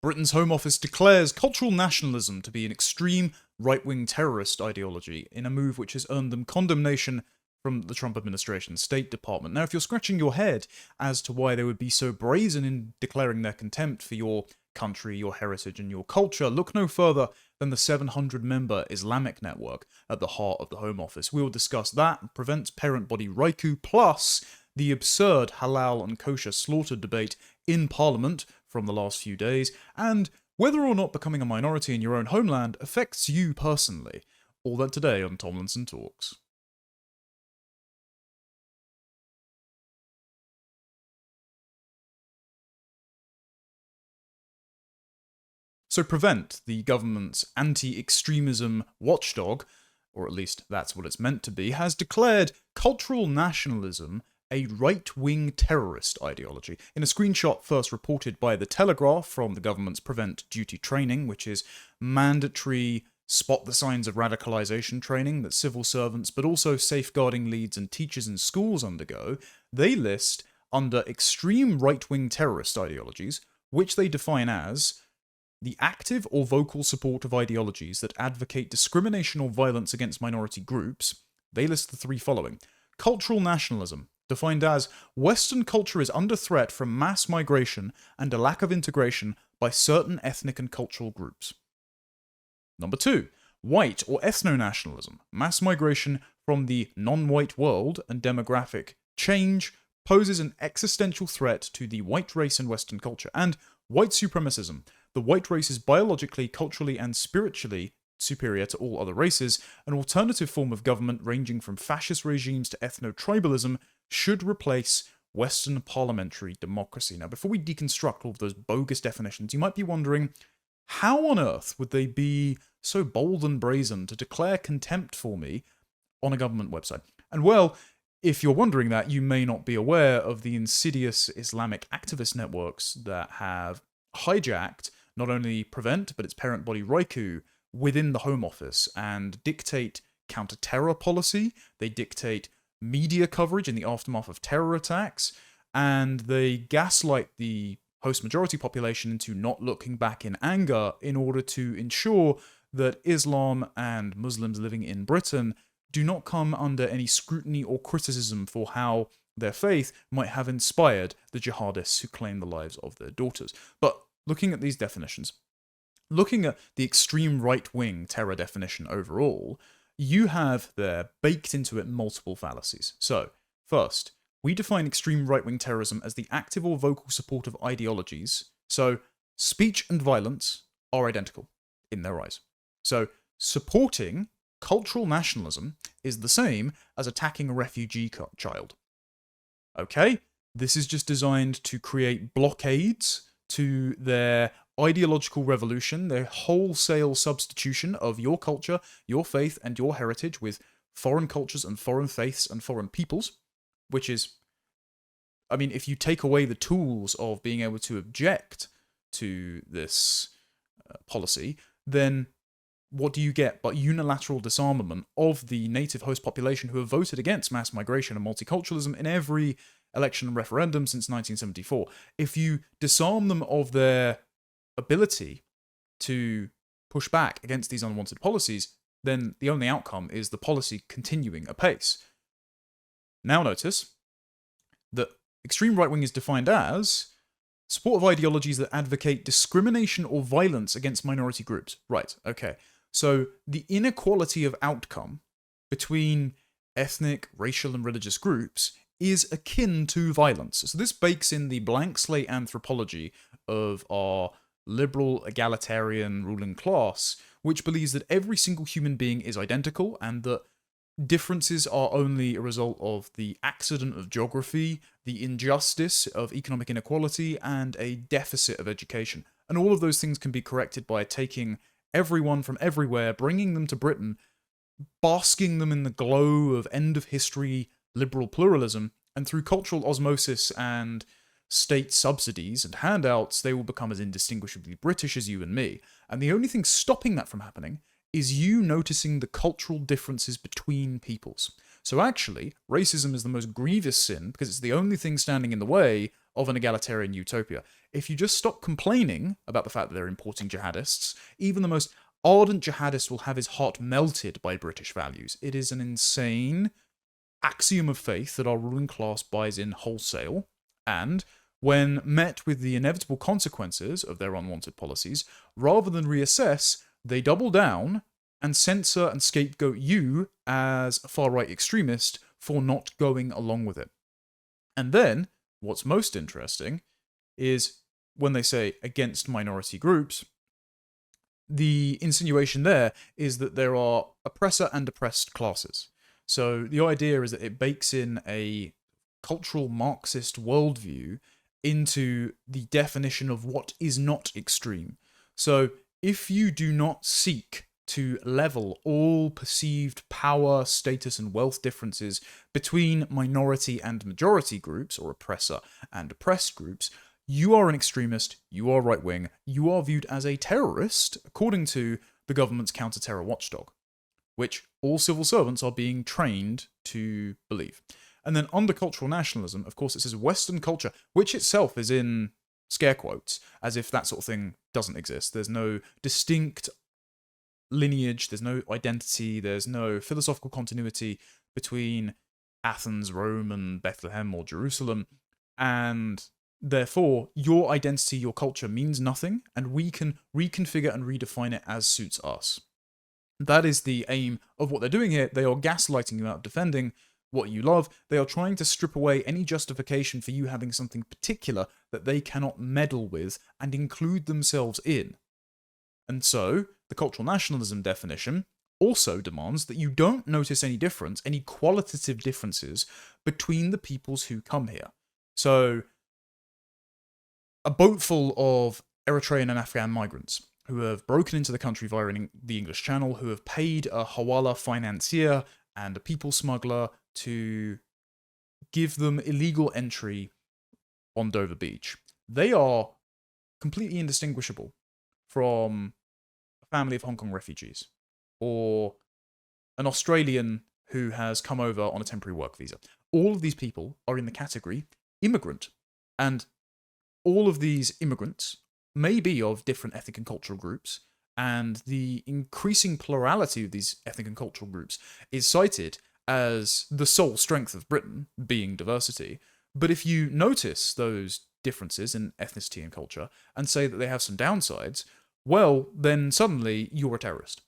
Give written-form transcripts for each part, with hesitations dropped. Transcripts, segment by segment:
Britain's Home Office declares cultural nationalism to be an extreme right-wing terrorist ideology in a move which has earned them condemnation from the Trump administration's State Department. Now, if you're scratching your head as to why they would be so brazen in declaring their contempt for your country, your heritage, and your culture, look no further than the 700-member Islamic Network at the heart of the Home Office. We will discuss that, prevents parent body RICU, plus the absurd Halal and kosher slaughter debate in Parliament from the last few days, and whether or not becoming a minority in your own homeland affects you personally. All that today on Tomlinson Talks. So Prevent, the government's anti-extremism watchdog, or at least that's what it's meant to be, has declared cultural nationalism a right-wing terrorist ideology. In a screenshot first reported by The Telegraph from the government's Prevent Duty training, which is mandatory spot the signs of radicalization training that civil servants, but also safeguarding leads and teachers in schools undergo, they list under extreme right-wing terrorist ideologies, which they define as the active or vocal support of ideologies that advocate discrimination or violence against minority groups. They list the three following. Cultural nationalism, defined as Western culture is under threat from mass migration and a lack of integration by certain ethnic and cultural groups. Number 2, white or ethno-nationalism, mass migration from the non-white world and demographic change poses an existential threat to the white race and Western culture. And white supremacism, the white race is biologically, culturally, and spiritually superior to all other races, an alternative form of government ranging from fascist regimes to ethno-tribalism should replace Western parliamentary democracy. Now, before we deconstruct all of those bogus definitions, you might be wondering, how on earth would they be so bold and brazen to declare contempt for me on a government website? And well, if you're wondering that, you may not be aware of the insidious Islamic activist networks that have hijacked not only Prevent, but its parent body RICU within the Home Office and dictate counter-terror policy, they dictate media coverage in the aftermath of terror attacks, and they gaslight the host majority population into not looking back in anger in order to ensure that Islam and Muslims living in Britain do not come under any scrutiny or criticism for how their faith might have inspired the jihadists who claim the lives of their daughters. But looking at these definitions, looking at the extreme right-wing terror definition overall, you have there baked into it multiple fallacies. So, first, we define extreme right-wing terrorism as the active or vocal support of ideologies. So, speech and violence are identical in their eyes. So, supporting cultural nationalism is the same as attacking a refugee child. Okay? This is just designed to create blockades to their ideological revolution, their wholesale substitution of your culture, your faith, and your heritage with foreign cultures and foreign faiths and foreign peoples, which is, I mean, if you take away the tools of being able to object to this policy, then what do you get but unilateral disarmament of the native host population who have voted against mass migration and multiculturalism in every election and referendum since 1974. If you disarm them of their ability to push back against these unwanted policies, then the only outcome is the policy continuing apace. Now notice that extreme right-wing is defined as support of ideologies that advocate discrimination or violence against minority groups. Right, okay. So the inequality of outcome between ethnic, racial, and religious groups is akin to violence. So this bakes in the blank slate anthropology of our liberal, egalitarian ruling class, which believes that every single human being is identical and that differences are only a result of the accident of geography, the injustice of economic inequality, and a deficit of education. And all of those things can be corrected by taking everyone from everywhere, bringing them to Britain, basking them in the glow of end-of-history liberal pluralism, and through cultural osmosis and state subsidies and handouts, they will become as indistinguishably British as you and me. And the only thing stopping that from happening is you noticing the cultural differences between peoples. So actually, racism is the most grievous sin because it's the only thing standing in the way of an egalitarian utopia. If you just stop complaining about the fact that they're importing jihadists, even the most ardent jihadist will have his heart melted by British values. It is an insane axiom of faith that our ruling class buys in wholesale, and when met with the inevitable consequences of their unwanted policies, rather than reassess, they double down and censor and scapegoat you as a far-right extremist for not going along with it. And then, what's most interesting is when they say against minority groups, the insinuation there is that there are oppressor and oppressed classes. So the idea is that it bakes in a cultural Marxist worldview into the definition of what is not extreme. So if you do not seek to level all perceived power, status, and wealth differences between minority and majority groups, or oppressor and oppressed groups, you are an extremist, you are right-wing, you are viewed as a terrorist, according to the government's counter-terror watchdog, which all civil servants are being trained to believe. And then under cultural nationalism, of course, it says Western culture, which itself is in scare quotes, as if that sort of thing doesn't exist. There's no distinct lineage, there's no identity, there's no philosophical continuity between Athens, Rome, and Bethlehem or Jerusalem, and therefore, your identity, your culture means nothing, and we can reconfigure and redefine it as suits us. That is the aim of what they're doing here. They are gaslighting you out of defending what you love. They are trying to strip away any justification for you having something particular that they cannot meddle with and include themselves in. And so, the cultural nationalism definition also demands that you don't notice any difference, any qualitative differences between the peoples who come here. So, a boat full of Eritrean and Afghan migrants who have broken into the country via the English Channel, who have paid a Hawala financier and a people smuggler to give them illegal entry on Dover Beach. They are completely indistinguishable from a family of Hong Kong refugees or an Australian who has come over on a temporary work visa. All of these people are in the category immigrant, and all of these immigrants may be of different ethnic and cultural groups, and the increasing plurality of these ethnic and cultural groups is cited as the sole strength of Britain, being diversity. But if you notice those differences in ethnicity and culture and say that they have some downsides, well, then suddenly you're a terrorist.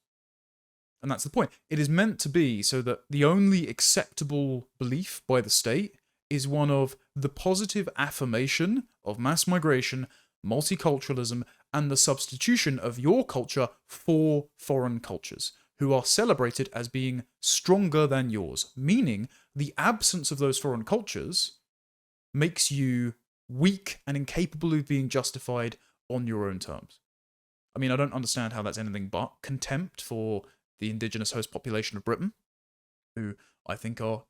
And that's the point. It is meant to be so that the only acceptable belief by the state is one of the positive affirmation of mass migration, multiculturalism, and the substitution of your culture for foreign cultures, who are celebrated as being stronger than yours, meaning the absence of those foreign cultures makes you weak and incapable of being justified on your own terms. I mean, I don't understand how that's anything but contempt for the indigenous host population of Britain, who I think are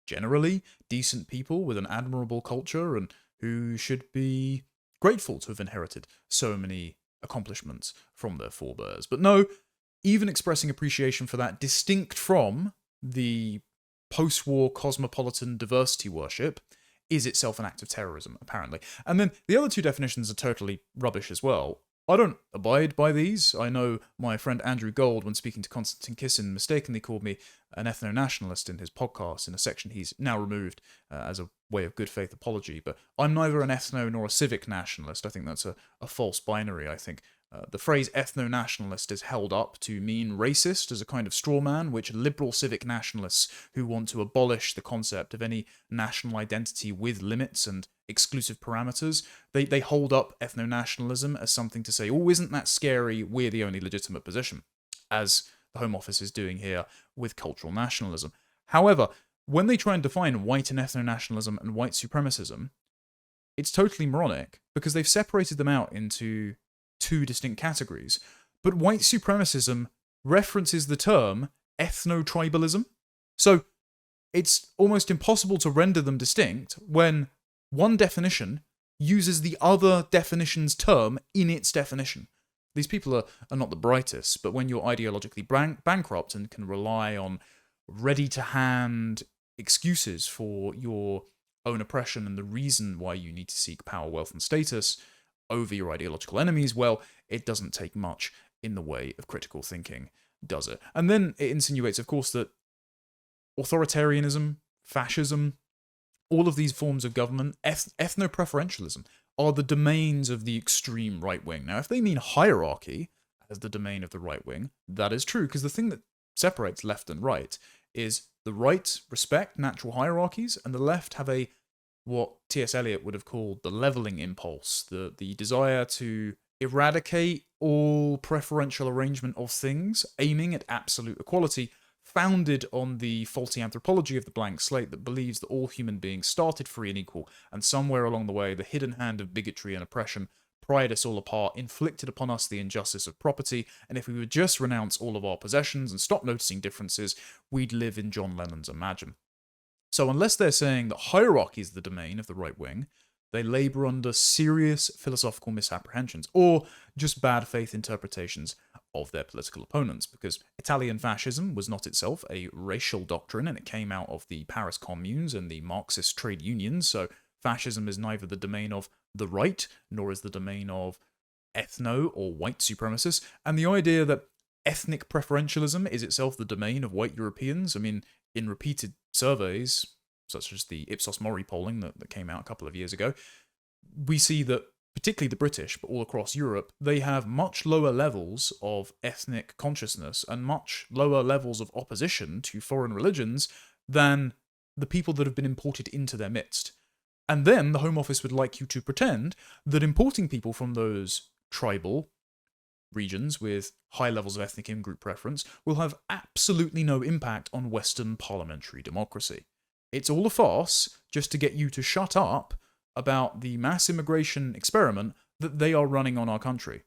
generally decent people with an admirable culture and who should be grateful to have inherited so many accomplishments from their forebears. But no, even expressing appreciation for that, distinct from the post-war cosmopolitan diversity worship, is itself an act of terrorism, apparently. And then the other two definitions are totally rubbish as well. I don't abide by these. I know my friend Andrew Gold, when speaking to Konstantin Kisin, mistakenly called me an ethno-nationalist in his podcast, in a section he's now removed as a way of good faith apology. But I'm neither an ethno nor a civic nationalist. I think that's a false binary. I think the phrase ethno-nationalist is held up to mean racist as a kind of straw man, which liberal civic nationalists who want to abolish the concept of any national identity with limits and exclusive parameters, they hold up ethno-nationalism as something to say, oh, isn't that scary? We're the only legitimate position, as the Home Office is doing here with cultural nationalism. However, when they try and define white and ethno-nationalism and white supremacism, it's totally moronic, because they've separated them out into two distinct categories. But white supremacism references the term ethno-tribalism. So it's almost impossible to render them distinct when one definition uses the other definition's term in its definition. these people are not the brightest, but when you're ideologically bankrupt and can rely on ready-to-hand excuses for your own oppression and the reason why you need to seek power, wealth, and status over your ideological enemies, well, it doesn't take much in the way of critical thinking, does it? And then it insinuates, of course, that authoritarianism, fascism, all of these forms of government, ethno-preferentialism, are the domains of the extreme right wing. Now, if they mean hierarchy as the domain of the right wing, that is true, because the thing that separates left and right is the right respect natural hierarchies, and the left have what T.S. Eliot would have called the leveling impulse, the desire to eradicate all preferential arrangement of things, aiming at absolute equality, founded on the faulty anthropology of the blank slate that believes that all human beings started free and equal, and somewhere along the way the hidden hand of bigotry and oppression pried us all apart, inflicted upon us the injustice of property, and if we would just renounce all of our possessions and stop noticing differences, we'd live in John Lennon's Imagine. So unless they're saying that hierarchy is the domain of the right wing, they labour under serious philosophical misapprehensions, or just bad faith interpretations of their political opponents, because Italian fascism was not itself a racial doctrine, and it came out of the Paris communes and the Marxist trade unions, so fascism is neither the domain of the right, nor is the domain of ethno or white supremacists, and the idea that ethnic preferentialism is itself the domain of white Europeans, I mean, in repeated surveys, such as the Ipsos Mori polling that came out a couple of years ago, we see that particularly the British, but all across Europe, they have much lower levels of ethnic consciousness and much lower levels of opposition to foreign religions than the people that have been imported into their midst. And then the Home Office would like you to pretend that importing people from those tribal regions with high levels of ethnic in-group preference will have absolutely no impact on Western parliamentary democracy. It's all a farce just to get you to shut up about the mass immigration experiment that they are running on our country.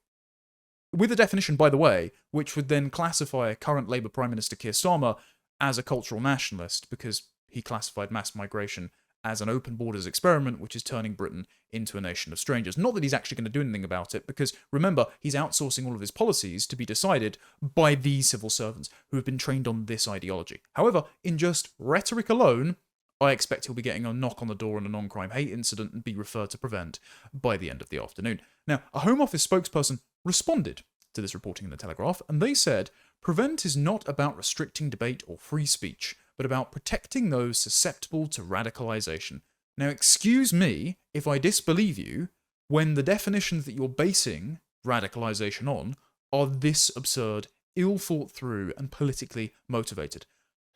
With a definition, by the way, which would then classify current Labour Prime Minister Keir Starmer as a cultural nationalist, because he classified mass migration as an open borders experiment which is turning Britain into a nation of strangers. Not that he's actually going to do anything about it, because remember, he's outsourcing all of his policies to be decided by these civil servants who have been trained on this ideology. However, in just rhetoric alone, I expect he'll be getting a knock on the door and a non-crime hate incident and be referred to Prevent by the end of the afternoon. Now, a Home Office spokesperson responded to this reporting in the Telegraph, and they said, Prevent is not about restricting debate or free speech, but about protecting those susceptible to radicalisation. Now, excuse me if I disbelieve you when the definitions that you're basing radicalisation on are this absurd, ill thought through, and politically motivated.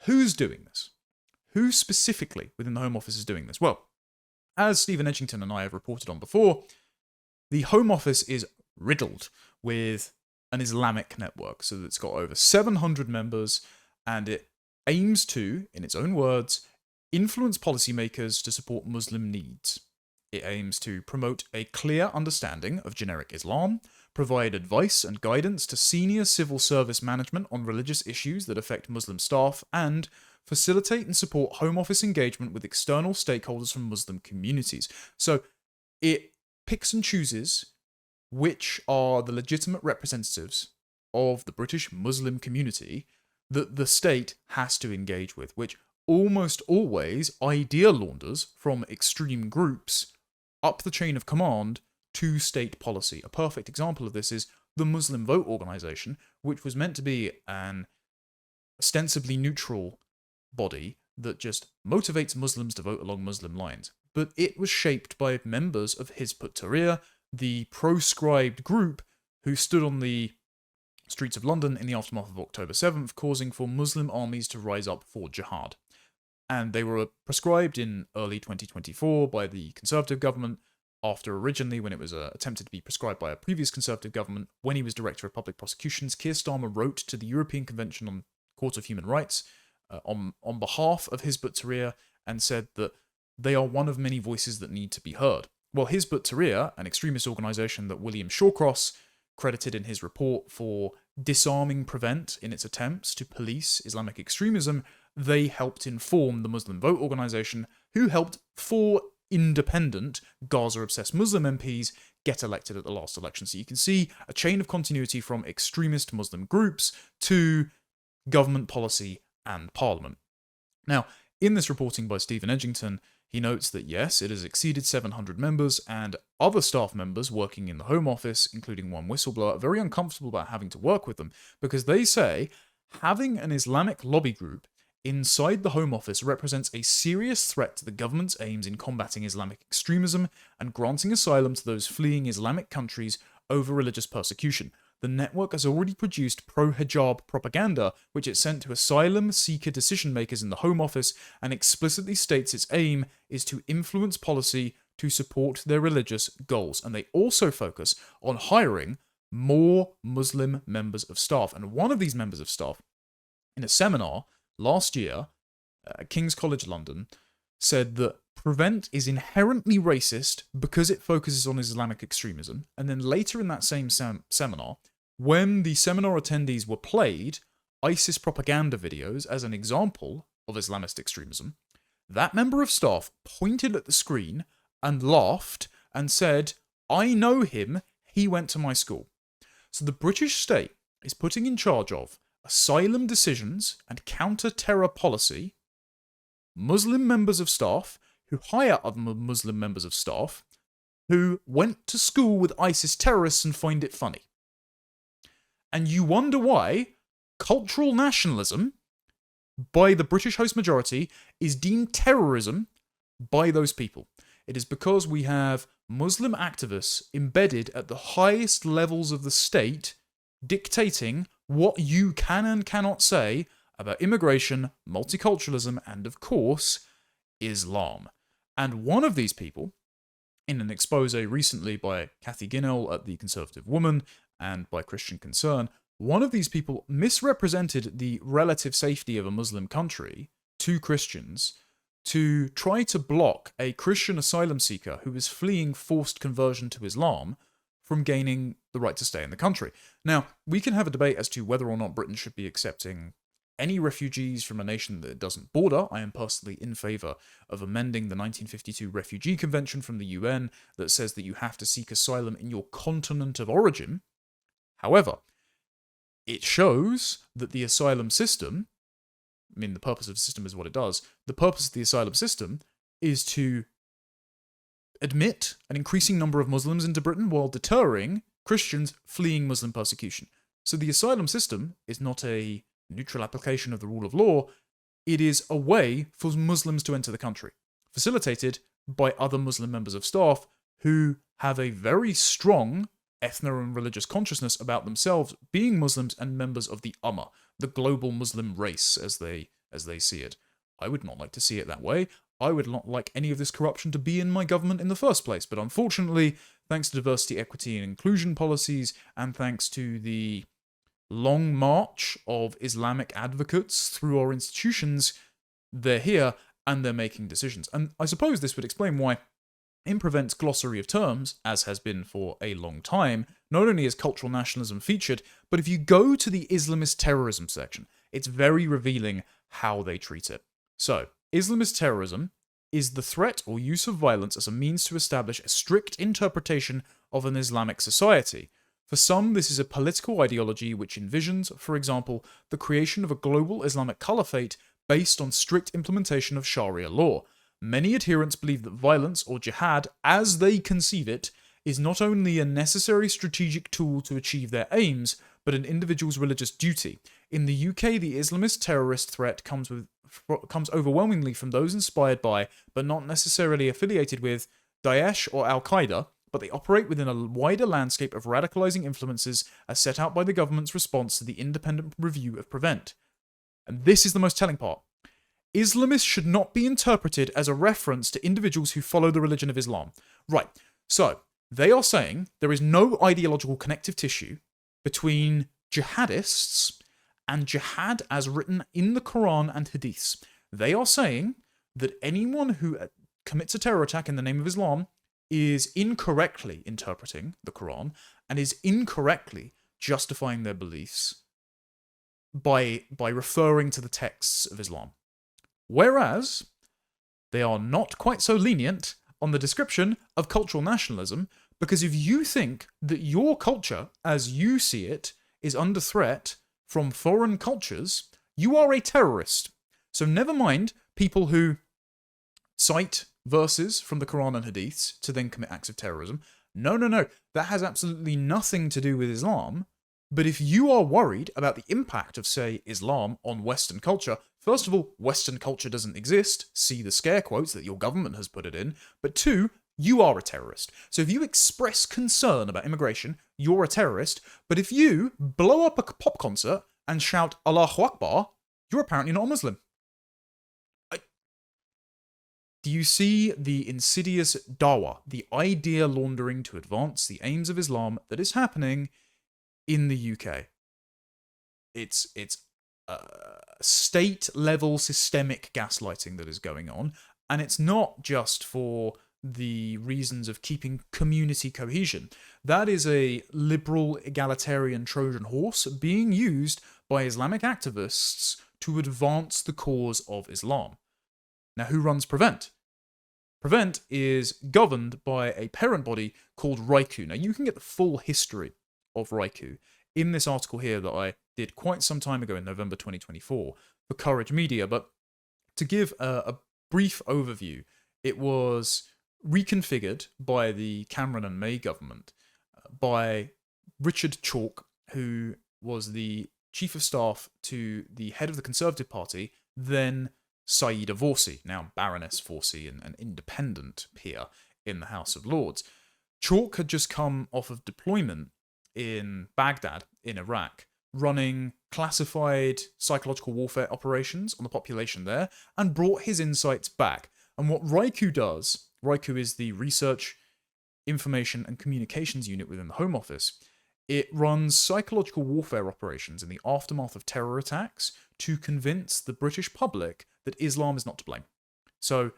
Who's doing this? Who specifically within the Home Office is doing this? Well, as Stephen Edgington and I have reported on before, the Home Office is riddled with an Islamic network. So it's got over 700 members, and it aims to, in its own words, influence policymakers to support Muslim needs. It aims to promote a clear understanding of generic Islam, provide advice and guidance to senior civil service management on religious issues that affect Muslim staff, and facilitate and support Home Office engagement with external stakeholders from Muslim communities. So it picks and chooses which are the legitimate representatives of the British Muslim community that the state has to engage with, which almost always idea launders from extreme groups up the chain of command to state policy. A perfect example of this is the Muslim Vote Organization, which was meant to be an ostensibly neutral body that just motivates Muslims to vote along Muslim lines. But it was shaped by members of Hizb ut-Tahrir, the proscribed group who stood on the streets of London in the aftermath of October 7th, causing for Muslim armies to rise up for jihad. And they were proscribed in early 2024 by the Conservative government, after originally, when it was attempted to be prescribed by a previous Conservative government, when he was Director of Public Prosecutions, Keir Starmer wrote to the European Convention on Court of Human Rights on behalf of Hizb ut-Tahrir and said that they are one of many voices that need to be heard. Well, Hizb ut-Tahrir, an extremist organisation that William Shawcross credited in his report for disarming Prevent in its attempts to police Islamic extremism, they helped inform the Muslim Vote Organisation, who helped 4 independent Gaza-obsessed Muslim MPs get elected at the last election. So you can see a chain of continuity from extremist Muslim groups to government policy and parliament. Now, in this reporting by Stephen Edgington, he notes that yes, it has exceeded 700 members, and other staff members working in the Home Office, including one whistleblower, are very uncomfortable about having to work with them, because they say having an Islamic lobby group inside the Home Office represents a serious threat to the government's aims in combating Islamic extremism and granting asylum to those fleeing Islamic countries over religious persecution. The network has already produced pro-hijab propaganda, which it sent to asylum seeker decision makers in the Home Office, and explicitly states its aim is to influence policy to support their religious goals. And they also focus on hiring more Muslim members of staff. And one of these members of staff, in a seminar last year at King's College London, said that Prevent is inherently racist because it focuses on Islamic extremism. And then later in that same seminar, when the seminar attendees were played ISIS propaganda videos as an example of Islamist extremism, that member of staff pointed at the screen and laughed and said, "I know him, he went to my school." So the British state is putting in charge of asylum decisions and counter-terror policy Muslim members of staff who hire other Muslim members of staff who went to school with ISIS terrorists and find it funny. And you wonder why cultural nationalism by the British host majority is deemed terrorism by those people. It is because we have Muslim activists embedded at the highest levels of the state dictating what you can and cannot say about immigration, multiculturalism, and of course, Islam. And one of these people, in an expose recently by Cathy Ginnell at The Conservative Woman and by Christian Concern, one of these people misrepresented the relative safety of a Muslim country to Christians to try to block a Christian asylum seeker who is fleeing forced conversion to Islam from gaining the right to stay in the country. Now, we can have a debate as to whether or not Britain should be accepting any refugees from a nation that it doesn't border. I am personally in favour of amending the 1952 Refugee Convention from the UN that says that you have to seek asylum in your continent of origin. However, it shows that the asylum system, I mean, the purpose of the system is what it does. The purpose of the asylum system is to admit an increasing number of Muslims into Britain while deterring Christians fleeing Muslim persecution. So the asylum system is not a neutral application of the rule of law. It is a way for Muslims to enter the country, facilitated by other Muslim members of staff who have a very strong ethno and religious consciousness about themselves being Muslims and members of the Ummah, the global Muslim race as they see it. I would not like to see it that way. I would not like any of this corruption to be in my government in the first place, but unfortunately, thanks to diversity, equity, and inclusion policies, and thanks to the long march of Islamic advocates through our institutions, they're here and they're making decisions. And I suppose this would explain why in Prevent's glossary of terms, as has been for a long time, not only is cultural nationalism featured, but if you go to the Islamist terrorism section, it's very revealing how they treat it. So, Islamist terrorism is the threat or use of violence as a means to establish a strict interpretation of an Islamic society. For some, this is a political ideology which envisions, for example, the creation of a global Islamic caliphate based on strict implementation of Sharia law. Many adherents believe that violence, or jihad, as they conceive it, is not only a necessary strategic tool to achieve their aims, but an individual's religious duty. In the UK, the Islamist terrorist threat comes overwhelmingly from those inspired by, but not necessarily affiliated with, Daesh or Al-Qaeda, but they operate within a wider landscape of radicalizing influences as set out by the government's response to the independent review of Prevent. And this is the most telling part. Islamists should not be interpreted as a reference to individuals who follow the religion of Islam. Right, so they are saying there is no ideological connective tissue between jihadists and jihad as written in the Quran and Hadiths. They are saying that anyone who commits a terror attack in the name of Islam is incorrectly interpreting the Quran and is incorrectly justifying their beliefs by referring to the texts of Islam. Whereas they are not quite so lenient on the description of cultural nationalism Because if you think that your culture, as you see it, is under threat from foreign cultures, you are a terrorist. So never mind people who cite verses from the Quran and Hadiths to then commit acts of terrorism. No, no, no. That has absolutely nothing to do with Islam. But if you are worried about the impact of, say, Islam on Western culture, first of all, Western culture doesn't exist. See the scare quotes that your government has put it in. But two, you are a terrorist. So if you express concern about immigration, you're a terrorist. But if you blow up a pop concert and shout Allahu Akbar, you're apparently not a Muslim. Do you see the insidious dawah, the idea laundering to advance the aims of Islam that is happening in the UK? It's state-level systemic gaslighting that is going on, and it's not just for the reasons of keeping community cohesion. That is a liberal, egalitarian Trojan horse being used by Islamic activists to advance the cause of Islam. Now, who runs Prevent? Prevent is governed by a parent body called RICU. Now, you can get the full history of RICU in this article here that I did quite some time ago in November 2024 for Courage Media, but to give a brief overview, it was reconfigured by the Cameron and May government by Richard Chalk, who was the chief of staff to the head of the Conservative Party, then Saida Vorsi, now Baroness Vorsi, an independent peer in the House of Lords. Chalk had just come off of deployment in Baghdad, in Iraq, running classified psychological warfare operations on the population there, and brought his insights back. And what RICU does, RICU is the Research, Information and Communications Unit within the Home Office. It runs psychological warfare operations in the aftermath of terror attacks to convince the British public that Islam is not to blame. So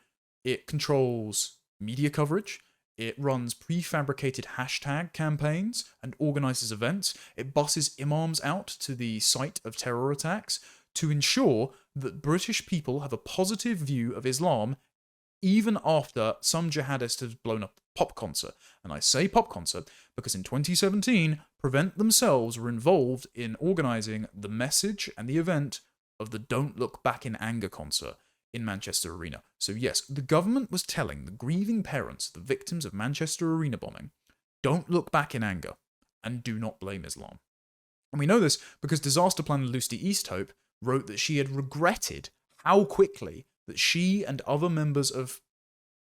it controls media coverage, it runs prefabricated hashtag campaigns and organises events, it busses imams out to the site of terror attacks to ensure that British people have a positive view of Islam even after some jihadist has blown up a pop concert. And I say pop concert because in 2017, Prevent themselves were involved in organising the message and the event of the Don't Look Back in Anger concert in Manchester Arena. So yes, the government was telling the grieving parents of the victims of Manchester Arena bombing, don't look back in anger and do not blame Islam. And we know this because disaster planner Lucy Easthope wrote that she had regretted how quickly that she and other members of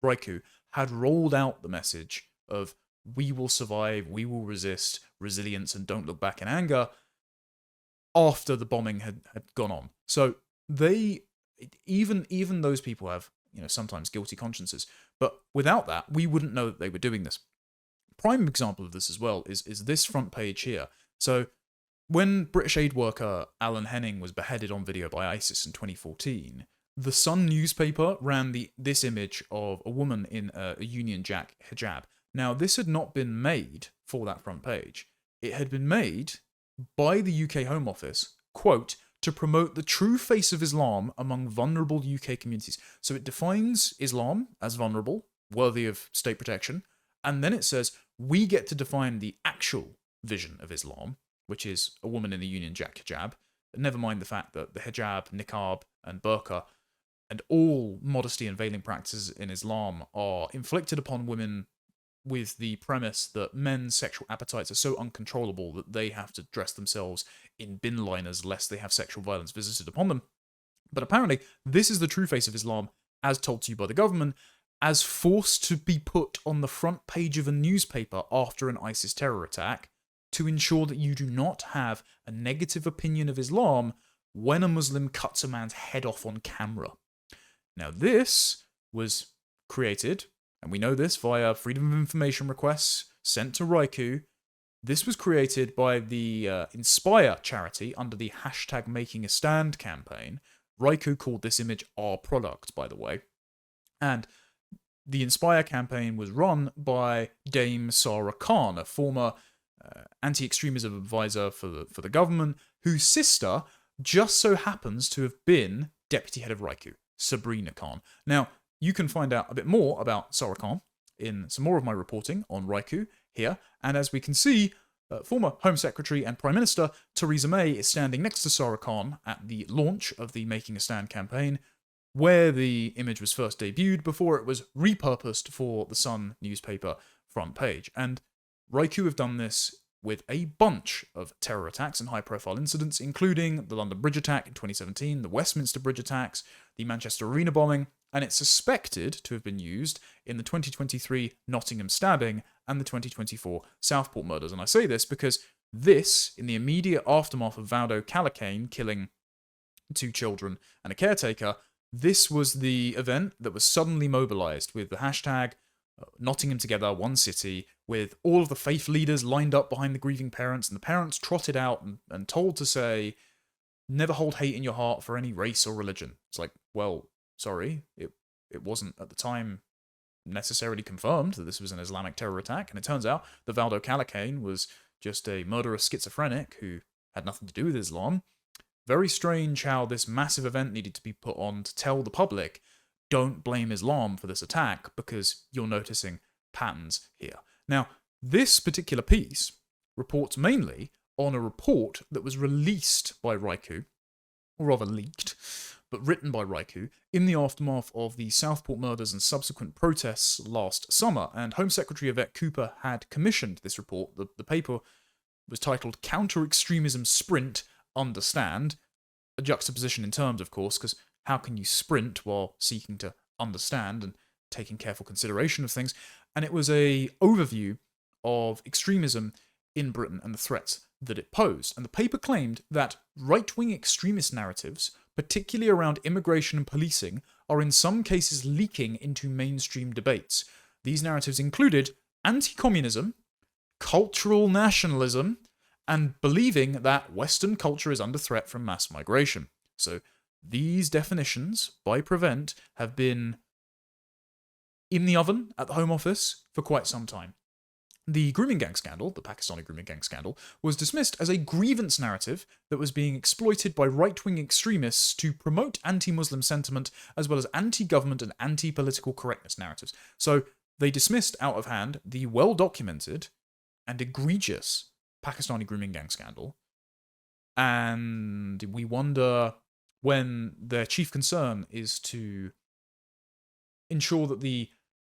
RICU had rolled out the message of we will survive, we will resist, resilience, and don't look back in anger after the bombing had gone on. So they, even those people have, sometimes guilty consciences. But without that, we wouldn't know that they were doing this. Prime example of this as well is this front page here. So when British aid worker Alan Henning was beheaded on video by ISIS in 2014, the Sun newspaper ran this image of a woman in a Union Jack hijab. Now, this had not been made for that front page. It had been made by the UK Home Office, quote, to promote the true face of Islam among vulnerable UK communities. So it defines Islam as vulnerable, worthy of state protection, and then it says, we get to define the actual vision of Islam, which is a woman in a Union Jack hijab. Never mind the fact that the hijab, niqab, and burqa, and all modesty and veiling practices in Islam are inflicted upon women with the premise that men's sexual appetites are so uncontrollable that they have to dress themselves in bin liners lest they have sexual violence visited upon them. But apparently, this is the true face of Islam, as told to you by the government, as forced to be put on the front page of a newspaper after an ISIS terror attack to ensure that you do not have a negative opinion of Islam when a Muslim cuts a man's head off on camera. Now, this was created, and we know this via Freedom of Information requests sent to RICU. This was created by the Inspire charity under the hashtag Making a Stand campaign. RICU called this image our product, by the way. And the Inspire campaign was run by Dame Sarah Khan, a former anti-extremism advisor for the government, whose sister just so happens to have been deputy head of RICU, Sabrina Khan. Now, you can find out a bit more about Sarah Khan in some more of my reporting on RICU here. And as we can see, former Home Secretary and Prime Minister Theresa May is standing next to Sarah Khan at the launch of the Making a Stand campaign, where the image was first debuted before it was repurposed for the Sun newspaper front page. And RICU have done this with a bunch of terror attacks and high-profile incidents, including the London Bridge attack in 2017, the Westminster Bridge attacks, the Manchester Arena bombing, and it's suspected to have been used in the 2023 Nottingham stabbing and the 2024 Southport murders. And I say this because this, in the immediate aftermath of Valdo Calacane killing 2 children and a caretaker, this was the event that was suddenly mobilised with the hashtag Nottingham Together, One City, with all of the faith leaders lined up behind the grieving parents, and the parents trotted out and told to say, never hold hate in your heart for any race or religion. It's like, well, sorry, it wasn't at the time necessarily confirmed that this was an Islamic terror attack, and it turns out that Valdo Calacane was just a murderous schizophrenic who had nothing to do with Islam. Very strange how this massive event needed to be put on to tell the public, don't blame Islam for this attack because you're noticing patterns here. Now, this particular piece reports mainly on a report that was released by RICU, or rather leaked, but written by RICU, in the aftermath of the Southport murders and subsequent protests last summer, and Home Secretary Yvette Cooper had commissioned this report. The paper was titled Counter-Extremism Sprint, Understand, a juxtaposition in terms, of course, because how can you sprint while seeking to understand and taking careful consideration of things? And it was a overview of extremism in Britain and the threats that it posed. And the paper claimed that right-wing extremist narratives, particularly around immigration and policing, are in some cases leaking into mainstream debates. These narratives included anti-communism, cultural nationalism, and believing that Western culture is under threat from mass migration. So these definitions, by Prevent, have been in the oven at the Home Office for quite some time. The grooming gang scandal, the Pakistani grooming gang scandal, was dismissed as a grievance narrative that was being exploited by right-wing extremists to promote anti-Muslim sentiment as well as anti-government and anti-political correctness narratives. So they dismissed out of hand the well-documented and egregious Pakistani grooming gang scandal, and we wonder when their chief concern is to ensure that the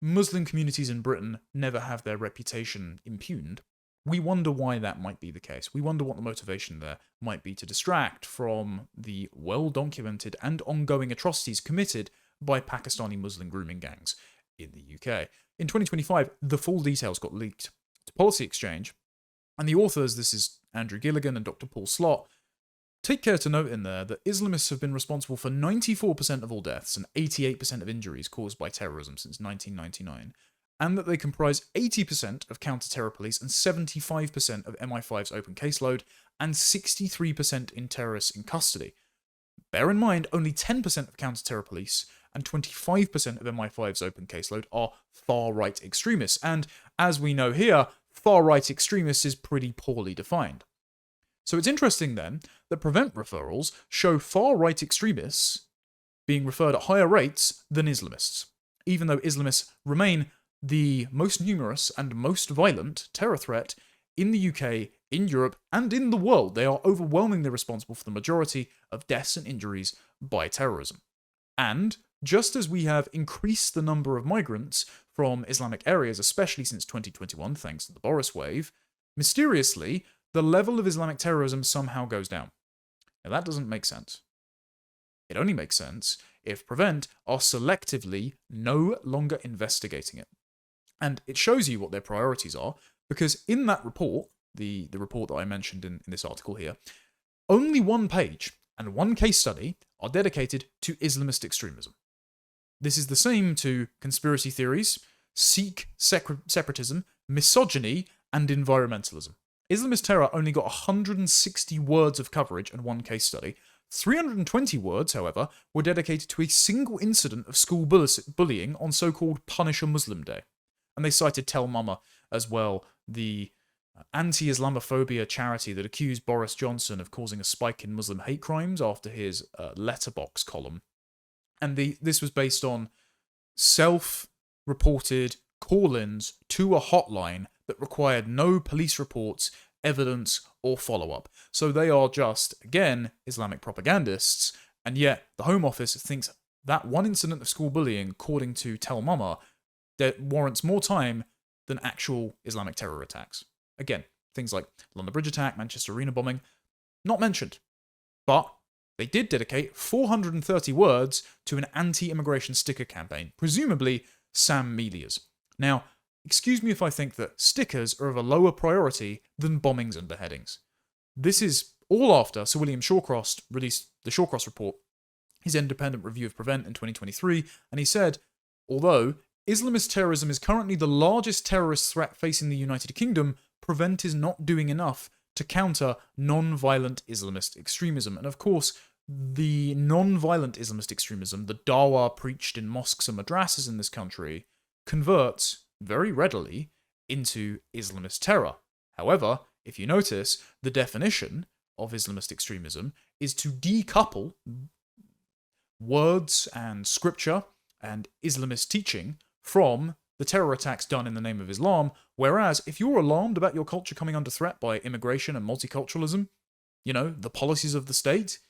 Muslim communities in Britain never have their reputation impugned. We wonder why that might be the case. We wonder what the motivation there might be to distract from the well-documented and ongoing atrocities committed by Pakistani Muslim grooming gangs in the UK. In 2025, the full details got leaked to Policy Exchange, and the authors, this is Andrew Gilligan and Dr. Paul Slott, take care to note in there that Islamists have been responsible for 94% of all deaths and 88% of injuries caused by terrorism since 1999, and that they comprise 80% of counter-terror police and 75% of MI5's open caseload, and 63% in terrorists in custody. Bear in mind, only 10% of counter-terror police and 25% of MI5's open caseload are far-right extremists, and as we know here, far-right extremists is pretty poorly defined. So it's interesting then that Prevent referrals show far-right extremists being referred at higher rates than Islamists, even though Islamists remain the most numerous and most violent terror threat in the UK, in Europe, and in the world. They are overwhelmingly responsible for the majority of deaths and injuries by terrorism. And just as we have increased the number of migrants from Islamic areas, especially since 2021, thanks to the Boris wave, mysteriously, the level of Islamic terrorism somehow goes down. Now, that doesn't make sense. It only makes sense if Prevent are selectively no longer investigating it. And it shows you what their priorities are, because in that report, the report that I mentioned in this article here, only one page and one case study are dedicated to Islamist extremism. This is the same to conspiracy theories, Sikh separatism, misogyny, and environmentalism. Islamist terror only got 160 words of coverage and one case study. 320 words, however, were dedicated to a single incident of school bullying on so-called Punish a Muslim Day. And they cited Tell Mama as well, the anti-Islamophobia charity that accused Boris Johnson of causing a spike in Muslim hate crimes after his letterbox column. And this was based on self-reported call-ins to a hotline that required no police reports, evidence, or follow-up. So they are just, again, Islamic propagandists, and yet the Home Office thinks that one incident of school bullying, according to Tell Mama, that warrants more time than actual Islamic terror attacks. Again, things like London Bridge attack, Manchester Arena bombing, not mentioned. But they did dedicate 430 words to an anti-immigration sticker campaign, presumably Sam Melia's. Now, excuse me if I think that stickers are of a lower priority than bombings and beheadings. This is all after Sir William Shawcross released the Shawcross Report, his independent review of Prevent in 2023, and he said, although Islamist terrorism is currently the largest terrorist threat facing the United Kingdom, Prevent is not doing enough to counter non-violent Islamist extremism. And of course, the non-violent Islamist extremism, the dawah preached in mosques and madrasas in this country, converts very readily into Islamist terror. However, if you notice, the definition of Islamist extremism is to decouple words and scripture and Islamist teaching from the terror attacks done in the name of Islam, whereas if you're alarmed about your culture coming under threat by immigration and multiculturalism, the policies of the state,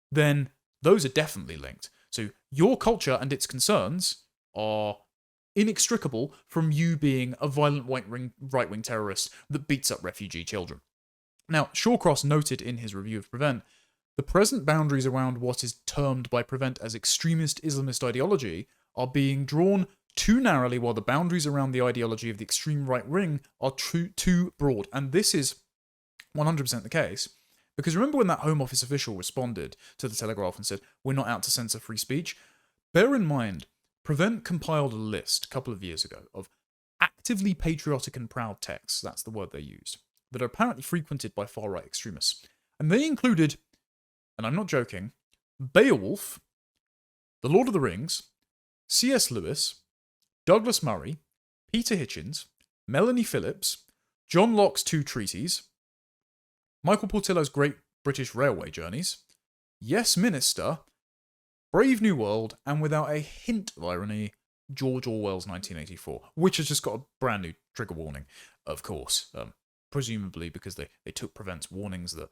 then those are definitely linked. So your culture and its concerns are inextricable from you being a violent right-wing terrorist that beats up refugee children. Now, Shawcross noted in his review of Prevent, the present boundaries around what is termed by Prevent as extremist Islamist ideology are being drawn too narrowly, while the boundaries around the ideology of the extreme right wing are too broad. And this is 100% the case. Because remember when that Home Office official responded to the Telegraph and said, we're not out to censor free speech? Bear in mind, Prevent compiled a list a couple of years ago of actively patriotic and proud texts, that's the word they used, that are apparently frequented by far-right extremists. And they included, and I'm not joking, Beowulf, The Lord of the Rings, C.S. Lewis, Douglas Murray, Peter Hitchens, Melanie Phillips, John Locke's two treatises, Michael Portillo's Great British Railway Journeys, Yes Minister, Brave New World, and without a hint of irony, George Orwell's 1984, which has just got a brand new trigger warning, of course, presumably because they took Prevent's warnings that,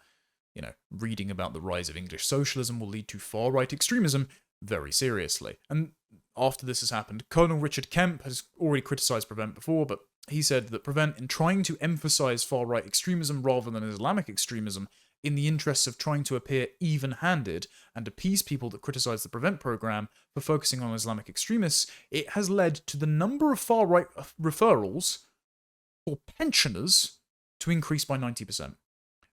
reading about the rise of English socialism will lead to far-right extremism very seriously. And after this has happened, Colonel Richard Kemp has already criticised Prevent before, but he said that Prevent, in trying to emphasise far-right extremism rather than Islamic extremism, in the interests of trying to appear even-handed and appease people that criticise the Prevent programme for focusing on Islamic extremists, it has led to the number of far-right referrals for pensioners to increase by 90%.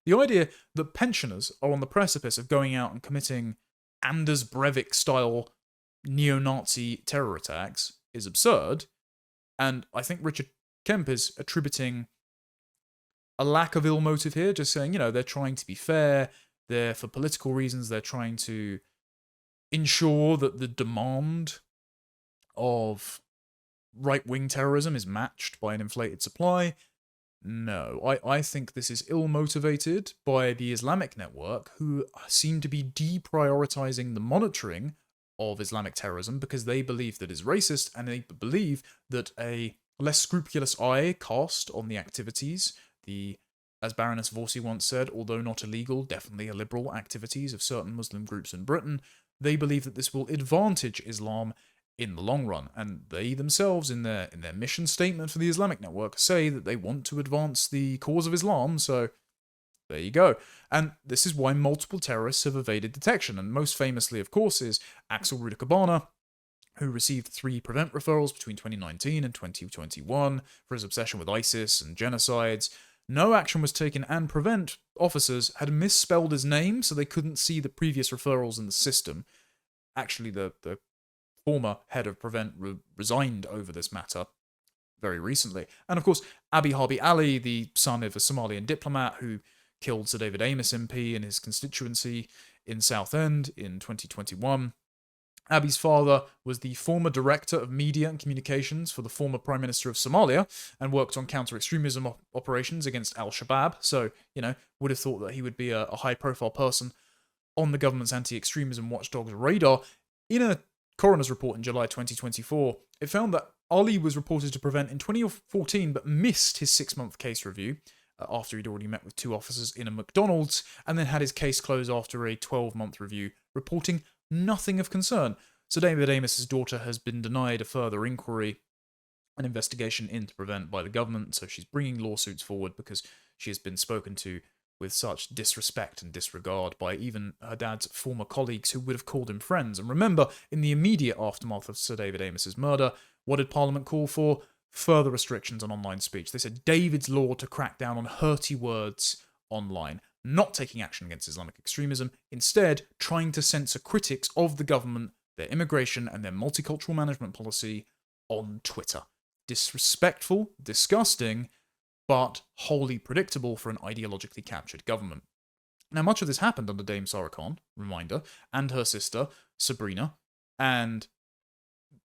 The idea that pensioners are on the precipice of going out and committing Anders Breivik-style neo-Nazi terror attacks is absurd, and I think Richard Kemp is attributing a lack of ill motive here, just saying, they're trying to be fair, they're for political reasons, they're trying to ensure that the demand of right-wing terrorism is matched by an inflated supply. No, I think this is ill-motivated by the Islamic Network, who seem to be deprioritizing the monitoring of Islamic terrorism because they believe that it's racist, and they believe that a less scrupulous eye cast on the activities, as Baroness Vorsi once said, although not illegal, definitely illiberal activities of certain Muslim groups in Britain, they believe that this will advantage Islam in the long run, and they themselves, in their mission statement for the Islamic Network, say that they want to advance the cause of Islam, so there you go. And this is why multiple terrorists have evaded detection, and most famously, of course, is Axel Rudakabana, who received 3 Prevent referrals between 2019 and 2021 for his obsession with ISIS and genocides. No action was taken, and Prevent officers had misspelled his name, so they couldn't see the previous referrals in the system. Actually, the former head of Prevent resigned over this matter very recently. And of course, Abi Harbi Ali, the son of a Somalian diplomat who killed Sir David Amess MP in his constituency in Southend in 2021. Abi's father was the former director of media and communications for the former Prime Minister of Somalia and worked on counter-extremism operations against al-Shabaab. So, would have thought that he would be a high-profile person on the government's anti-extremism watchdog's radar. In a coroner's report in July 2024, it found that Ali was reported to Prevent in 2014, but missed his 6-month case review after he'd already met with 2 officers in a McDonald's, and then had his case closed after a 12-month review, reporting nothing of concern. So David Amos's daughter has been denied a further inquiry, an investigation into Prevent by the government, so she's bringing lawsuits forward because she has been spoken to with such disrespect and disregard by even her dad's former colleagues who would have called him friends. And remember, in the immediate aftermath of Sir David Amos's murder, what did Parliament call for? Further restrictions on online speech. They said David's law to crack down on hurty words online, not taking action against Islamic extremism, instead trying to censor critics of the government, their immigration and their multicultural management policy on Twitter. Disrespectful, disgusting, but wholly predictable for an ideologically captured government. Now, much of this happened under Dame Sarah Khan, reminder, and her sister, Sabrina, and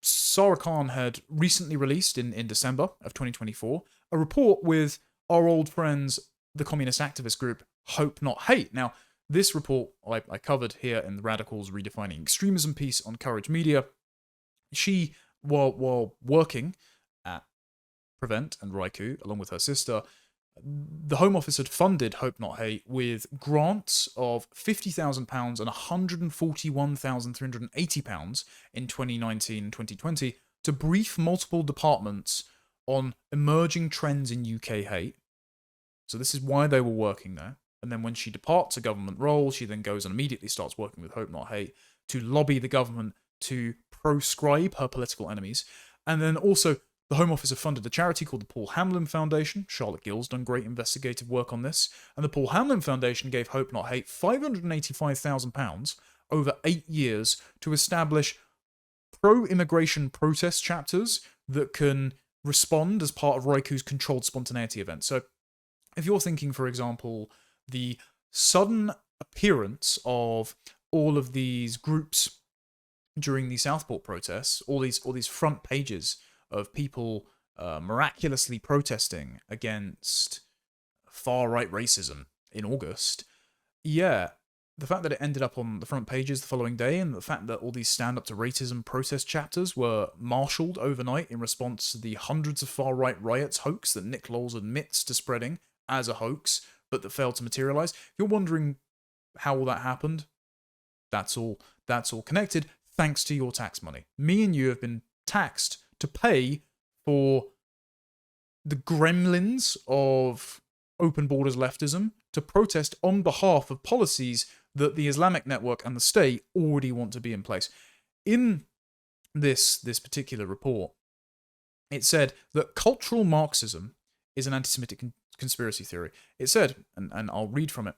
Sarah Khan had recently released, in December of 2024, a report with our old friends, the communist activist group Hope Not Hate. Now, this report I covered here in the Radicals Redefining Extremism piece on Courage Media. She, while working at Prevent and RICU, along with her sister, the Home Office had funded Hope Not Hate with grants of £50,000 and £141,380 in 2019 and 2020 to brief multiple departments on emerging trends in UK hate. So this is why they were working there. And then when she departs a government role, she then goes and immediately starts working with Hope Not Hate to lobby the government to proscribe her political enemies. And then also, the Home Office have funded a charity called the Paul Hamlin Foundation. Charlotte Gill's done great investigative work on this. And the Paul Hamlin Foundation gave Hope Not Hate £585,000 over 8 years to establish pro-immigration protest chapters that can respond as part of RICU's controlled spontaneity event. So if you're thinking, for example, the sudden appearance of all of these groups during the Southport protests, all these front pages of people miraculously protesting against far-right racism in August, yeah, the fact that it ended up on the front pages the following day, and the fact that all these stand-up to racism protest chapters were marshalled overnight in response to the hundreds of far-right riots hoax that Nick Lowles admits to spreading as a hoax, but that failed to materialise. If you're wondering how all that happened, that's all connected thanks to your tax money. Me and you have been taxed to pay for the gremlins of open borders leftism to protest on behalf of policies that the Islamic Network and the state already want to be in place. In this particular report, it said that cultural Marxism is an anti-Semitic conspiracy theory. It said, and I'll read from it,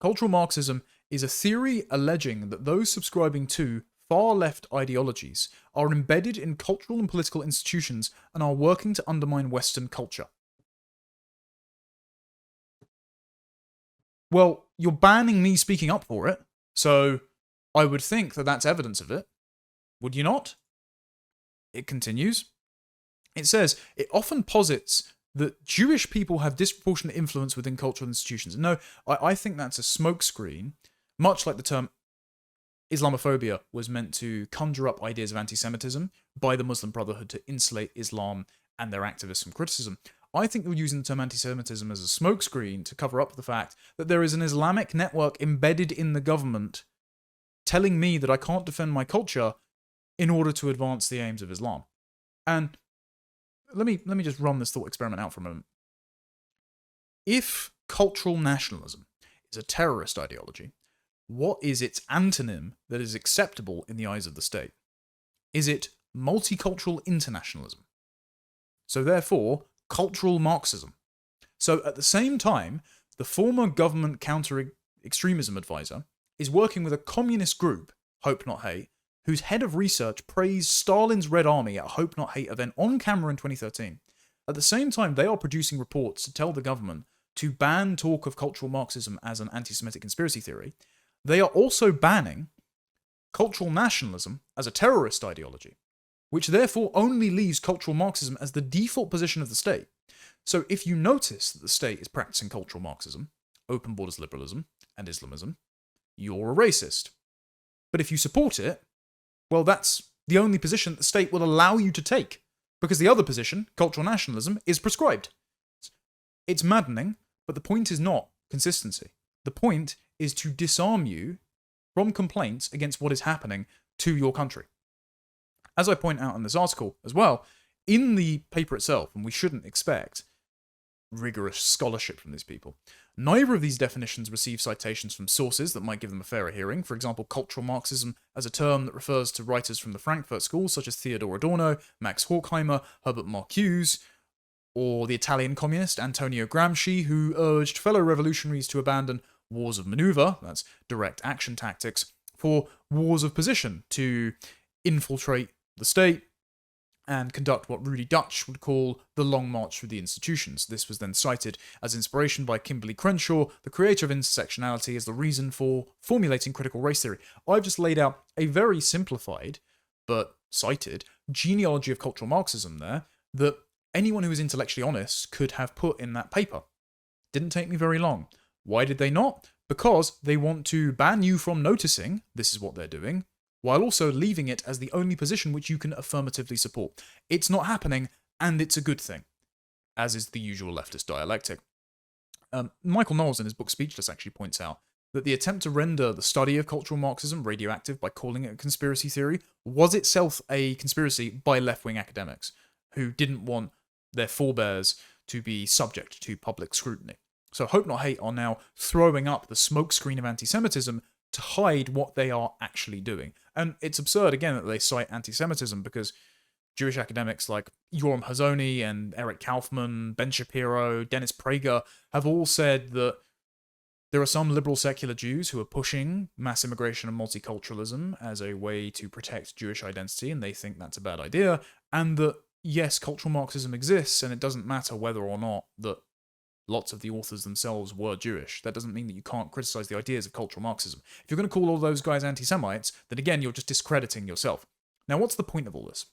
cultural Marxism is a theory alleging that those subscribing to far-left ideologies are embedded in cultural and political institutions and are working to undermine Western culture. Well, you're banning me speaking up for it, so I would think that that's evidence of it. Would you not? It continues. It says, it often posits that Jewish people have disproportionate influence within cultural institutions. No, I think that's a smokescreen, much like the term Islamophobia was meant to conjure up ideas of anti-Semitism by the Muslim Brotherhood to insulate Islam and their activists from criticism. I think you're using the term anti-Semitism as a smokescreen to cover up the fact that there is an Islamic network embedded in the government telling me that I can't defend my culture in order to advance the aims of Islam. And let me just run this thought experiment out for a moment. If cultural nationalism is a terrorist ideology, what is its antonym that is acceptable in the eyes of the state? Is it multicultural internationalism? So therefore, cultural Marxism. So at the same time, the former government counter-extremism advisor is working with a communist group, Hope Not Hate, whose head of research praised Stalin's Red Army at a Hope Not Hate event on camera in 2013. At the same time, they are producing reports to tell the government to ban talk of cultural Marxism as an anti-Semitic conspiracy theory. They are also banning cultural nationalism as a terrorist ideology, which therefore only leaves cultural Marxism as the default position of the state. So if you notice that the state is practicing cultural Marxism, open borders liberalism, and Islamism, you're a racist. But if you support it, well, that's the only position the state will allow you to take. because the other position, cultural nationalism, is prescribed. It's maddening, but the point is not consistency. The point is to disarm you from complaints against what is happening to your country. As I point out in this article as well, in the paper itself, and we shouldn't expect rigorous scholarship from these people, neither of these definitions receive citations from sources that might give them a fairer hearing. For example, cultural Marxism as a term that refers to writers from the Frankfurt School, such as Theodor Adorno, Max Horkheimer, Herbert Marcuse, or the Italian communist Antonio Gramsci, who urged fellow revolutionaries to abandon wars of maneuver, that's direct action tactics, for wars of position, to infiltrate the state and conduct what Rudy Dutch would call the Long March through the institutions. This was then cited as inspiration by Kimberly Crenshaw, the creator of intersectionality, as the reason for formulating critical race theory. I've just laid out a very simplified, but cited, genealogy of cultural Marxism there that anyone who is intellectually honest could have put in that paper. Didn't take me very long. Why did they not? Because they want to ban you from noticing this is what they're doing, while also leaving it as the only position which you can affirmatively support. It's not happening, and it's a good thing, as is the usual leftist dialectic. Michael Knowles, in his book Speechless, actually points out that the attempt to render the study of cultural Marxism radioactive by calling it a conspiracy theory was itself a conspiracy by left-wing academics, who didn't want their forebears to be subject to public scrutiny. So Hope Not Hate are now throwing up the smokescreen of anti-Semitism to hide what they are actually doing. And it's absurd, again, that they cite anti-Semitism, because Jewish academics like Yoram Hazony and Eric Kaufman, Ben Shapiro, Dennis Prager have all said that there are some liberal secular Jews who are pushing mass immigration and multiculturalism as a way to protect Jewish identity, and they think that's a bad idea, and that, yes, cultural Marxism exists, and it doesn't matter whether or not that lots of the authors themselves were Jewish. That doesn't mean that you can't criticize the ideas of cultural Marxism. If you're going to call all those guys anti-Semites, then again, you're just discrediting yourself. Now, what's the point of all this?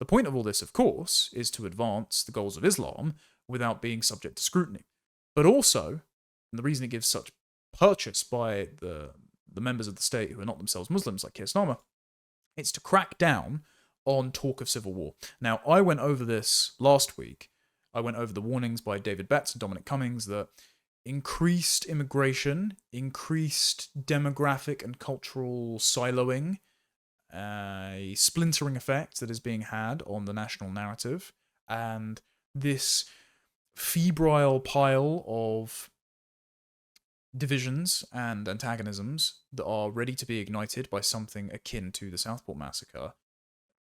The point of all this, of course, is to advance the goals of Islam without being subject to scrutiny. But also, and the reason it gives such purchase by the members of the state who are not themselves Muslims, like Keir Starmer, it's to crack down on talk of civil war. Now, I went over this last week. I went over the warnings by David Betts and Dominic Cummings that increased immigration, increased demographic and cultural siloing, a splintering effect that is being had on the national narrative, and this febrile pile of divisions and antagonisms that are ready to be ignited by something akin to the Southport massacre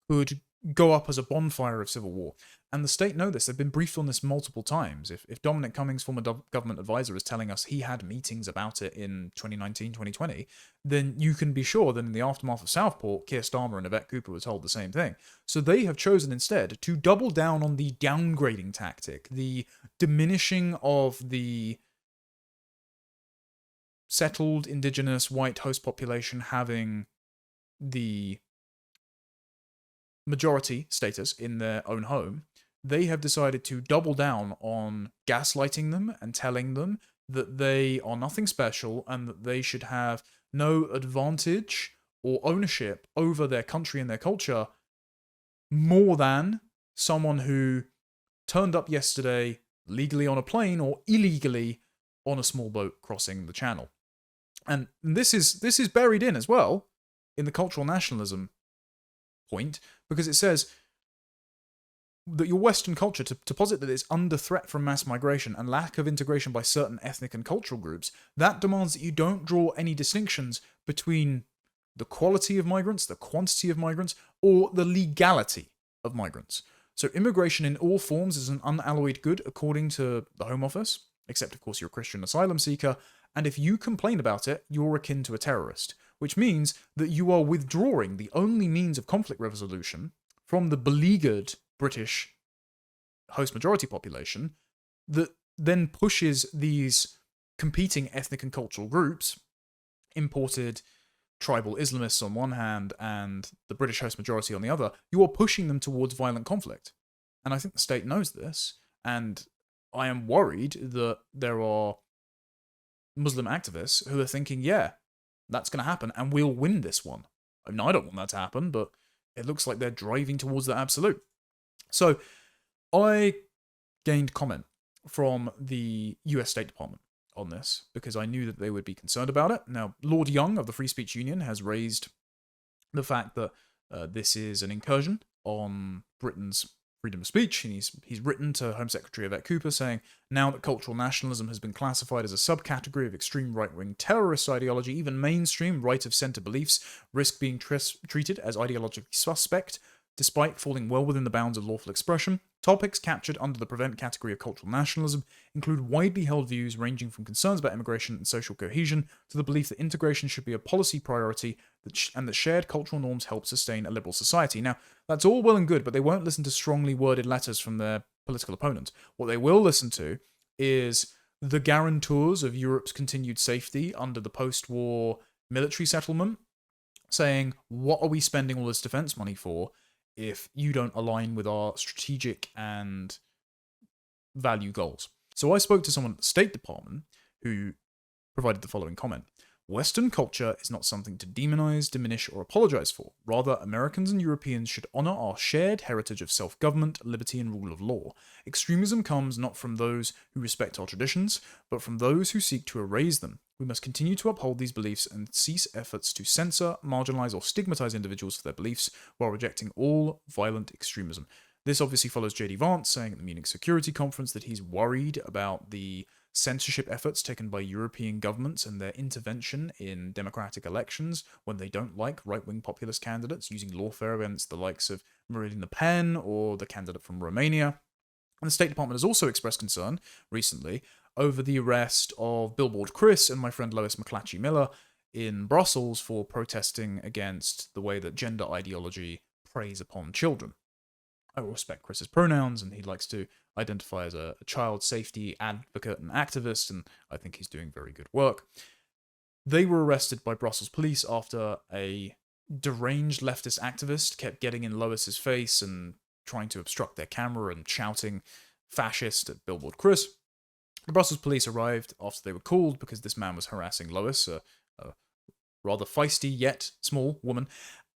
could go up as a bonfire of civil war. And the state know this. They've been briefed on this multiple times. If Dominic Cummings, former government advisor, is telling us he had meetings about it in 2019, 2020, then you can be sure that in the aftermath of Southport, Keir Starmer and Yvette Cooper were told the same thing. So they have chosen instead to double down on the downgrading tactic, the diminishing of the settled indigenous white host population having the majority status in their own home. They have decided to double down on gaslighting them and telling them that they are nothing special and that they should have no advantage or ownership over their country and their culture more than someone who turned up yesterday legally on a plane or illegally on a small boat crossing the channel. And this is buried in as well in the cultural nationalism point, because it says that your Western culture, to posit that it's under threat from mass migration and lack of integration by certain ethnic and cultural groups, that demands that you don't draw any distinctions between the quality of migrants, the quantity of migrants, or the legality of migrants. So immigration in all forms is an unalloyed good according to the Home Office, except of course you're a Christian asylum seeker, and if you complain about it, you're akin to a terrorist, which means that you are withdrawing the only means of conflict resolution from the beleaguered British host majority population that then pushes these competing ethnic and cultural groups, imported tribal Islamists on one hand and the British host majority on the other, you are pushing them towards violent conflict. And I think the state knows this, and I am worried that there are Muslim activists who are thinking, yeah, that's going to happen, and we'll win this one. I mean, I don't want that to happen, but it looks like they're driving towards that absolute. So I gained comment from the US State Department on this because I knew that they would be concerned about it. Now, Lord Young of the Free Speech Union has raised the fact that this is an incursion on Britain's freedom of speech, and he's written to Home Secretary Yvette Cooper saying, now that cultural nationalism has been classified as a subcategory of extreme right-wing terrorist ideology, even mainstream right-of-centre beliefs risk being treated as ideologically suspect, despite falling well within the bounds of lawful expression. Topics captured under the prevent category of cultural nationalism include widely held views ranging from concerns about immigration and social cohesion to the belief that integration should be a policy priority and that shared cultural norms help sustain a liberal society. Now, that's all well and good, but they won't listen to strongly worded letters from their political opponent. What they will listen to is the guarantors of Europe's continued safety under the post-war military settlement, saying, what are we spending all this defense money for if you don't align with our strategic and value goals? So I spoke to someone at the State Department who provided the following comment. Western culture is not something to demonize, diminish, or apologize for. Rather, Americans and Europeans should honor our shared heritage of self-government, liberty, and rule of law. Extremism comes not from those who respect our traditions, but from those who seek to erase them. We must continue to uphold these beliefs and cease efforts to censor, marginalize, or stigmatize individuals for their beliefs while rejecting all violent extremism. This obviously follows J.D. Vance saying at the Munich Security Conference that he's worried about the censorship efforts taken by European governments and their intervention in democratic elections when they don't like right-wing populist candidates, using lawfare against the likes of Marine Le Pen or the candidate from Romania. And the State Department has also expressed concern recently over the arrest of Billboard Chris and my friend Lois McClatchy Miller in Brussels for protesting against the way that gender ideology preys upon children. I respect Chris's pronouns, and he likes to identify as a child safety advocate and activist, and I think he's doing very good work. They were arrested by Brussels police after a deranged leftist activist kept getting in Lois's face and trying to obstruct their camera and shouting fascist at Billboard Chris. The Brussels police arrived after they were called because this man was harassing Lois, a rather feisty yet small woman,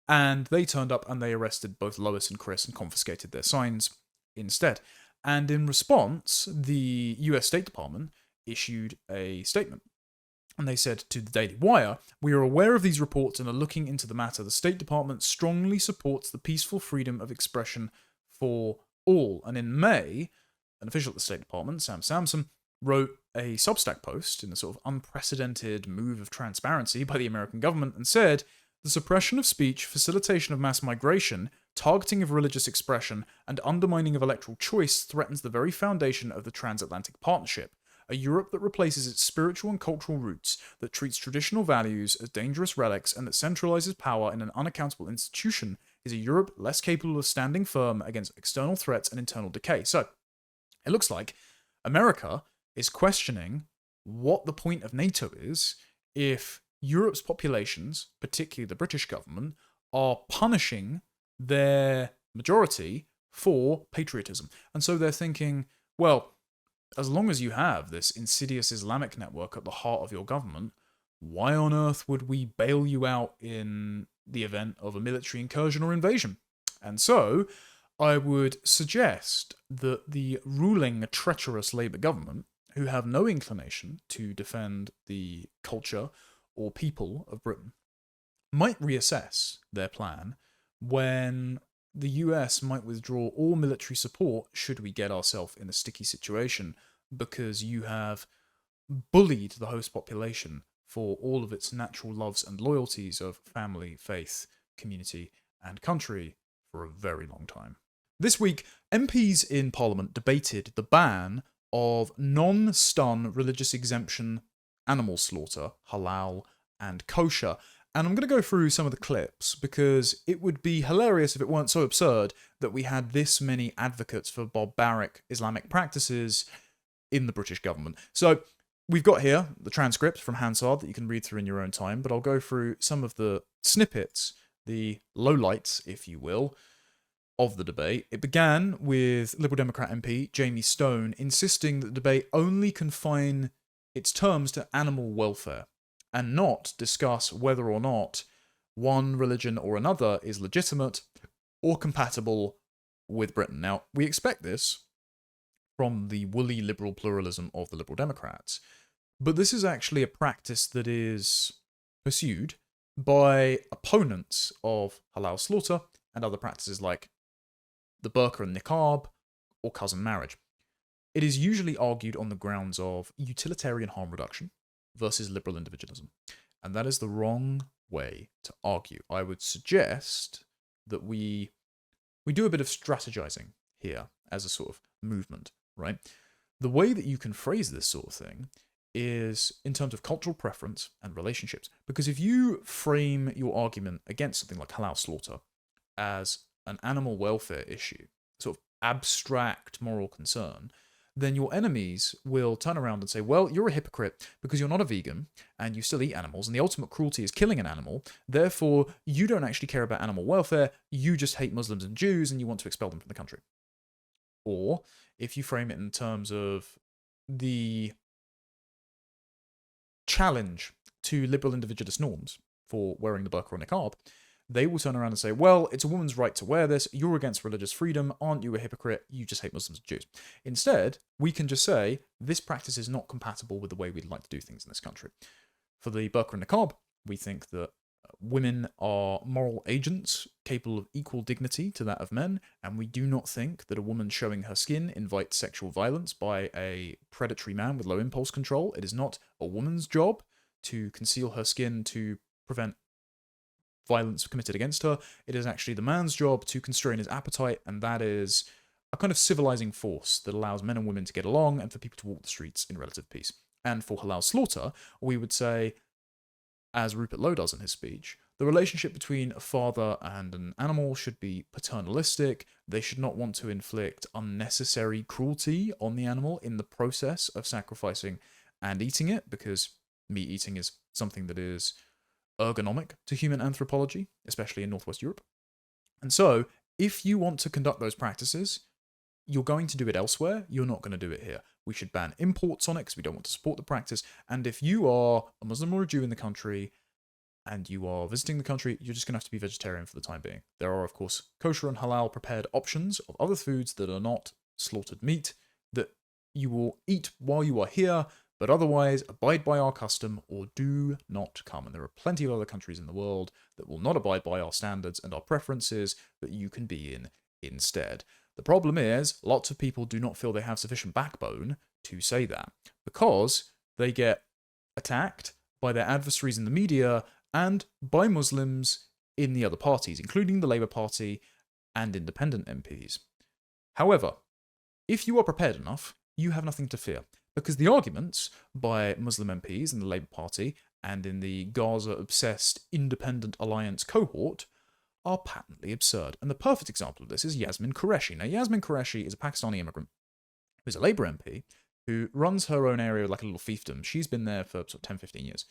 and they turned up and they arrested both Lois and Chris and confiscated their signs instead. And in response, the US State Department issued a statement. And they said to the Daily Wire, we are aware of these reports and are looking into the matter. The State Department strongly supports the peaceful freedom of expression for all. And in May, an official at the State Department, Sam Sampson, wrote a Substack post in a sort of unprecedented move of transparency by the American government and said, the suppression of speech, facilitation of mass migration, targeting of religious expression, and undermining of electoral choice threatens the very foundation of the transatlantic partnership. A Europe that replaces its spiritual and cultural roots, that treats traditional values as dangerous relics, and that centralizes power in an unaccountable institution is a Europe less capable of standing firm against external threats and internal decay. So, it looks like America is questioning what the point of NATO is if Europe's populations, particularly the British government, are punishing their majority for patriotism. And so they're thinking, well, as long as you have this insidious Islamic network at the heart of your government, why on earth would we bail you out in the event of a military incursion or invasion? And so I would suggest that the ruling treacherous Labour government, who have no inclination to defend the culture or people of Britain, might reassess their plan when the US might withdraw all military support should we get ourselves in a sticky situation, because you have bullied the host population for all of its natural loves and loyalties of family, faith, community, and country for a very long time. This week, MPs in Parliament debated the ban of non-stun religious exemption animal slaughter, halal, and kosher. And I'm going to go through some of the clips because it would be hilarious if it weren't so absurd that we had this many advocates for barbaric Islamic practices in the British government. So we've got here the transcript from Hansard that you can read through in your own time, but I'll go through some of the snippets, the lowlights, if you will, of the debate. It began with Liberal Democrat MP Jamie Stone insisting that the debate only confine its terms to animal welfare and not discuss whether or not one religion or another is legitimate or compatible with Britain. Now, we expect this from the woolly liberal pluralism of the Liberal Democrats, but this is actually a practice that is pursued by opponents of halal slaughter and other practices like the burqa and niqab or cousin marriage. It is usually argued on the grounds of utilitarian harm reduction versus liberal individualism, and that is the wrong way to argue. I would suggest that we do a bit of strategizing here as a sort of movement, right? The way that you can phrase this sort of thing is in terms of cultural preference and relationships. Because if you frame your argument against something like halal slaughter as an animal welfare issue, sort of abstract moral concern, then your enemies will turn around and say, well, you're a hypocrite because you're not a vegan and you still eat animals, and the ultimate cruelty is killing an animal. Therefore, you don't actually care about animal welfare. You just hate Muslims and Jews and you want to expel them from the country. Or if you frame it in terms of the challenge to liberal individualist norms for wearing the burqa or niqab, they will turn around and say, well, it's a woman's right to wear this. You're against religious freedom. Aren't you a hypocrite? You just hate Muslims and Jews. Instead, we can just say, this practice is not compatible with the way we'd like to do things in this country. For the burqa and niqab, we think that women are moral agents capable of equal dignity to that of men, and we do not think that a woman showing her skin invites sexual violence by a predatory man with low impulse control. It is not a woman's job to conceal her skin to prevent violence committed against her. It is actually the man's job to constrain his appetite, and that is a kind of civilizing force that allows men and women to get along and for people to walk the streets in relative peace. And for halal slaughter, we would say, as Rupert Lowe does in his speech, the relationship between a father and an animal should be paternalistic. They should not want to inflict unnecessary cruelty on the animal in the process of sacrificing and eating it, because meat eating is something that is ergonomic to human anthropology, especially in Northwest Europe. And so, if you want to conduct those practices, you're going to do it elsewhere. You're not going to do it here. We should ban imports on it because we don't want to support the practice. And if you are a Muslim or a Jew in the country and you are visiting the country, you're just going to have to be vegetarian for the time being. There are, of course, kosher and halal prepared options of other foods that are not slaughtered meat that you will eat while you are here, but otherwise abide by our custom or do not come. And there are plenty of other countries in the world that will not abide by our standards and our preferences that you can be in instead. The problem is, lots of people do not feel they have sufficient backbone to say that, because they get attacked by their adversaries in the media and by Muslims in the other parties, including the Labour Party and independent MPs. However, if you are prepared enough, you have nothing to fear, because the arguments by Muslim MPs in the Labour Party and in the Gaza-obsessed Independent Alliance cohort are patently absurd. And the perfect example of this is Yasmin Qureshi. Now, Yasmin Qureshi is a Pakistani immigrant who's a Labour MP who runs her own area like a little fiefdom. She's been there for sort of 10, 15 years.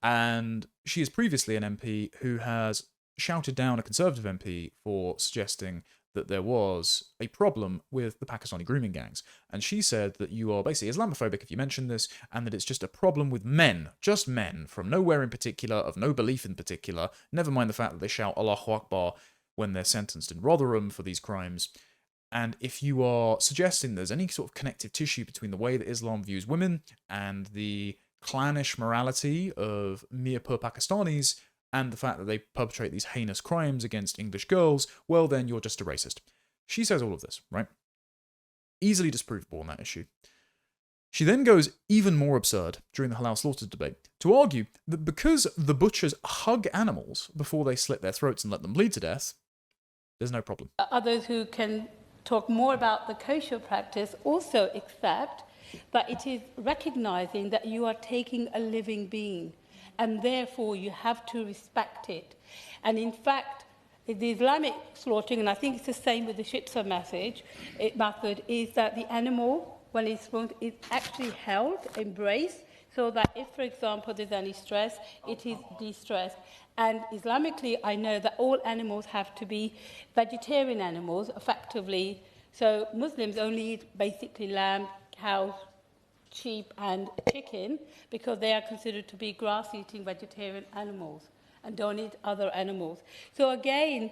And she is previously an MP who has shouted down a Conservative MP for suggesting that there was a problem with the Pakistani grooming gangs. And she said that you are basically Islamophobic if you mention this, and that it's just a problem with men, just men, from nowhere in particular, of no belief in particular, never mind the fact that they shout Allahu Akbar when they're sentenced in Rotherham for these crimes. And if you are suggesting there's any sort of connective tissue between the way that Islam views women and the clannish morality of Mirpur Pakistanis, and the fact that they perpetrate these heinous crimes against English girls, well then you're just a racist. She says all of this, right? Easily disprovable on that issue. She then goes even more absurd during the halal slaughter debate to argue that because the butchers hug animals before they slit their throats and let them bleed to death, there's no problem. Others who can talk more about the kosher practice also accept that it is recognizing that you are taking a living being, and therefore you have to respect it. And in fact, the Islamic slaughtering, and I think it's the same with the Shitsa method, is that the animal, when it's slaughtered, is actually held, embraced, so that if, for example, there's any stress, it is de-stressed. And Islamically, I know that all animals have to be vegetarian animals, effectively. So Muslims only eat basically lamb, cows, sheep and chicken, because they are considered to be grass-eating vegetarian animals and don't eat other animals. So again,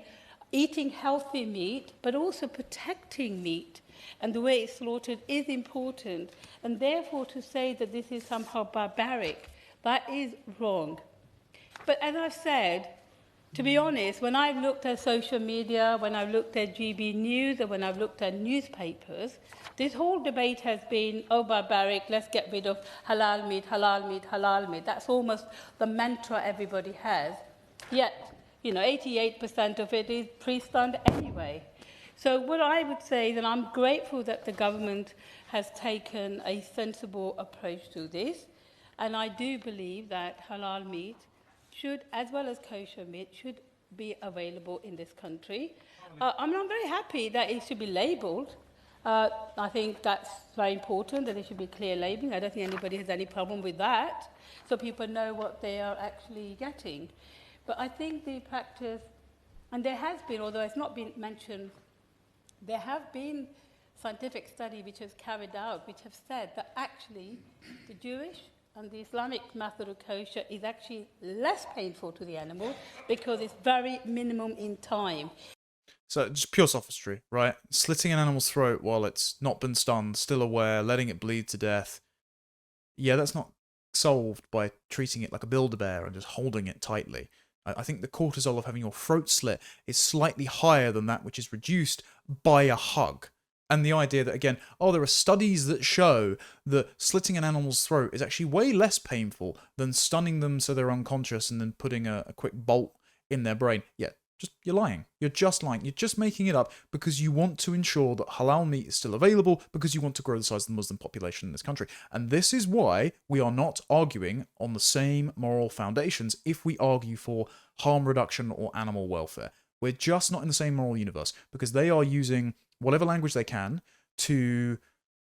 eating healthy meat, but also protecting meat and the way it's slaughtered is important. And therefore, to say that this is somehow barbaric, that is wrong. But as I've said, to be honest, when I've looked at social media, when I've looked at GB News, and when I've looked at newspapers, this whole debate has been, oh, barbaric, let's get rid of halal meat, halal meat, halal meat. That's almost the mantra everybody has. Yet, 88% of it is pre-stunned anyway. So what I would say is that I'm grateful that the government has taken a sensible approach to this, and I do believe that halal meat should, as well as kosher meat, should be available in this country. I'm not very happy that it should be labelled. I think that's very important, that it should be clear labelling. I don't think anybody has any problem with that, so people know what they are actually getting. But I think the practice, and there has been, although it's not been mentioned, there have been scientific studies which have carried out, which have said that actually the Jewish and the Islamic method of kosher is actually less painful to the animal because it's very minimum in time. So just pure sophistry, right? Slitting an animal's throat while it's not been stunned, still aware, letting it bleed to death. Yeah, that's not solved by treating it like a Build-A-Bear and just holding it tightly. I think the cortisol of having your throat slit is slightly higher than that which is reduced by a hug. And the idea that, again, there are studies that show that slitting an animal's throat is actually way less painful than stunning them so they're unconscious and then putting a quick bolt in their brain. Yeah, you're lying. You're just lying. You're just making it up because you want to ensure that halal meat is still available because you want to grow the size of the Muslim population in this country. And this is why we are not arguing on the same moral foundations if we argue for harm reduction or animal welfare. We're just not in the same moral universe because they are using whatever language they can to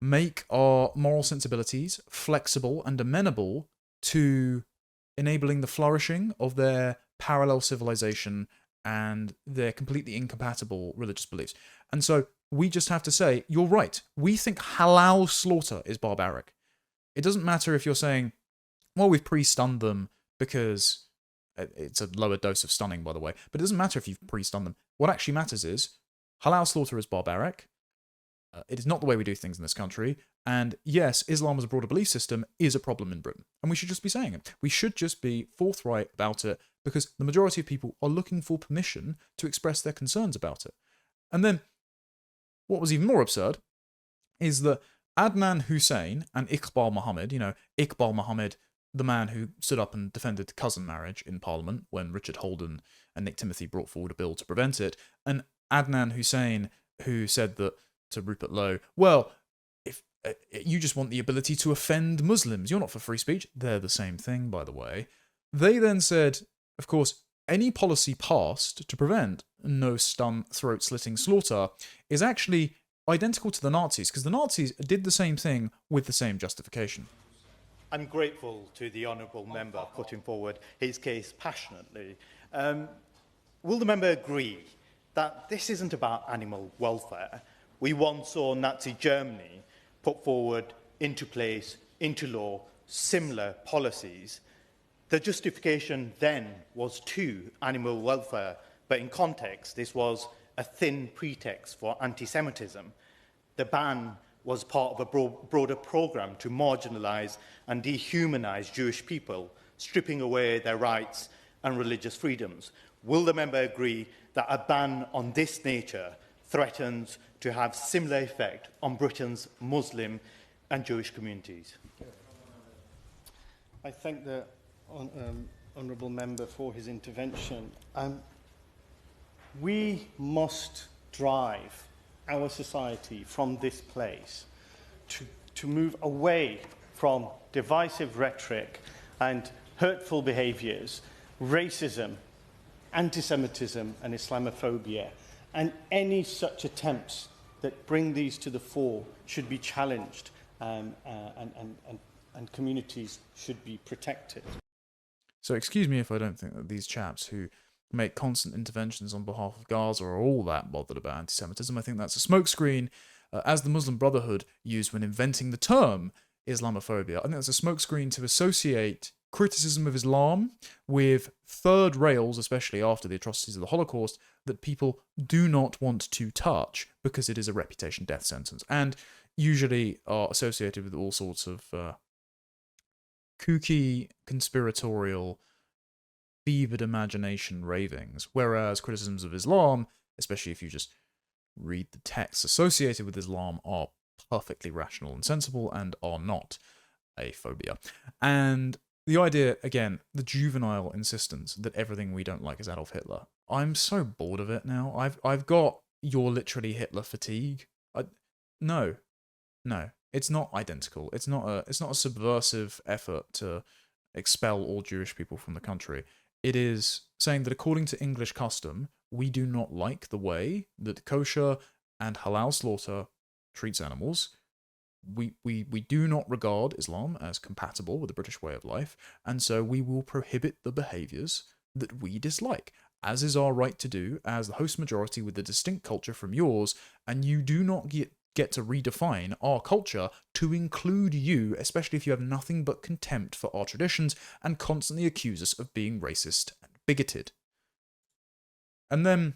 make our moral sensibilities flexible and amenable to enabling the flourishing of their parallel civilization and their completely incompatible religious beliefs. And so we just have to say, you're right. We think halal slaughter is barbaric. It doesn't matter if you're saying, well, we've pre-stunned them because it's a lower dose of stunning, by the way. But it doesn't matter if you've pre-stunned them. What actually matters is halal slaughter is barbaric. It is not the way we do things in this country. And yes, Islam as a broader belief system is a problem in Britain. And we should just be saying it. We should just be forthright about it because the majority of people are looking for permission to express their concerns about it. And then, what was even more absurd is that Adnan Hussein and Iqbal Muhammad, Iqbal Muhammad, the man who stood up and defended cousin marriage in Parliament when Richard Holden and Nick Timothy brought forward a bill to prevent it, and Adnan Hussein, who said that to Rupert Lowe, well, if you just want the ability to offend Muslims, you're not for free speech. They're the same thing, by the way. They then said, of course, any policy passed to prevent no stun, throat-slitting slaughter is actually identical to the Nazis, because the Nazis did the same thing with the same justification. I'm grateful to the honourable member putting forward his case passionately. Will the member agree that this isn't about animal welfare? We once saw Nazi Germany put forward into place, into law, similar policies. The justification then was to animal welfare, but in context, this was a thin pretext for anti-Semitism. The ban was part of a broader programme to marginalise and dehumanise Jewish people, stripping away their rights and religious freedoms. Will the member agree that a ban on this nature threatens to have similar effect on Britain's Muslim and Jewish communities? I thank the honourable member for his intervention. We must drive our society from this place to move away from divisive rhetoric and hurtful behaviours, racism, anti-Semitism and Islamophobia. And any such attempts that bring these to the fore should be challenged and communities should be protected. So excuse me if I don't think that these chaps who make constant interventions on behalf of Gaza are all that bothered about anti-Semitism. I think that's a smokescreen, as the Muslim Brotherhood used when inventing the term Islamophobia. I think that's a smokescreen to associate criticism of Islam with third rails, especially after the atrocities of the Holocaust, that people do not want to touch because it is a reputation death sentence, and usually are associated with all sorts of kooky, conspiratorial, fevered imagination ravings, whereas criticisms of Islam, especially if you just read the texts associated with Islam, are perfectly rational and sensible and are not a phobia. And the idea, again, the juvenile insistence that everything we don't like is Adolf Hitler. I'm so bored of it now. I've got "you're literally Hitler" fatigue. No, it's not identical. It's not a subversive effort to expel all Jewish people from the country. It is saying that according to English custom, we do not like the way that kosher and halal slaughter treats animals. We do not regard Islam as compatible with the British way of life, and so we will prohibit the behaviours that we dislike, as is our right to do as the host majority with a distinct culture from yours, and you do not get to redefine our culture to include you, especially if you have nothing but contempt for our traditions and constantly accuse us of being racist and bigoted. And then,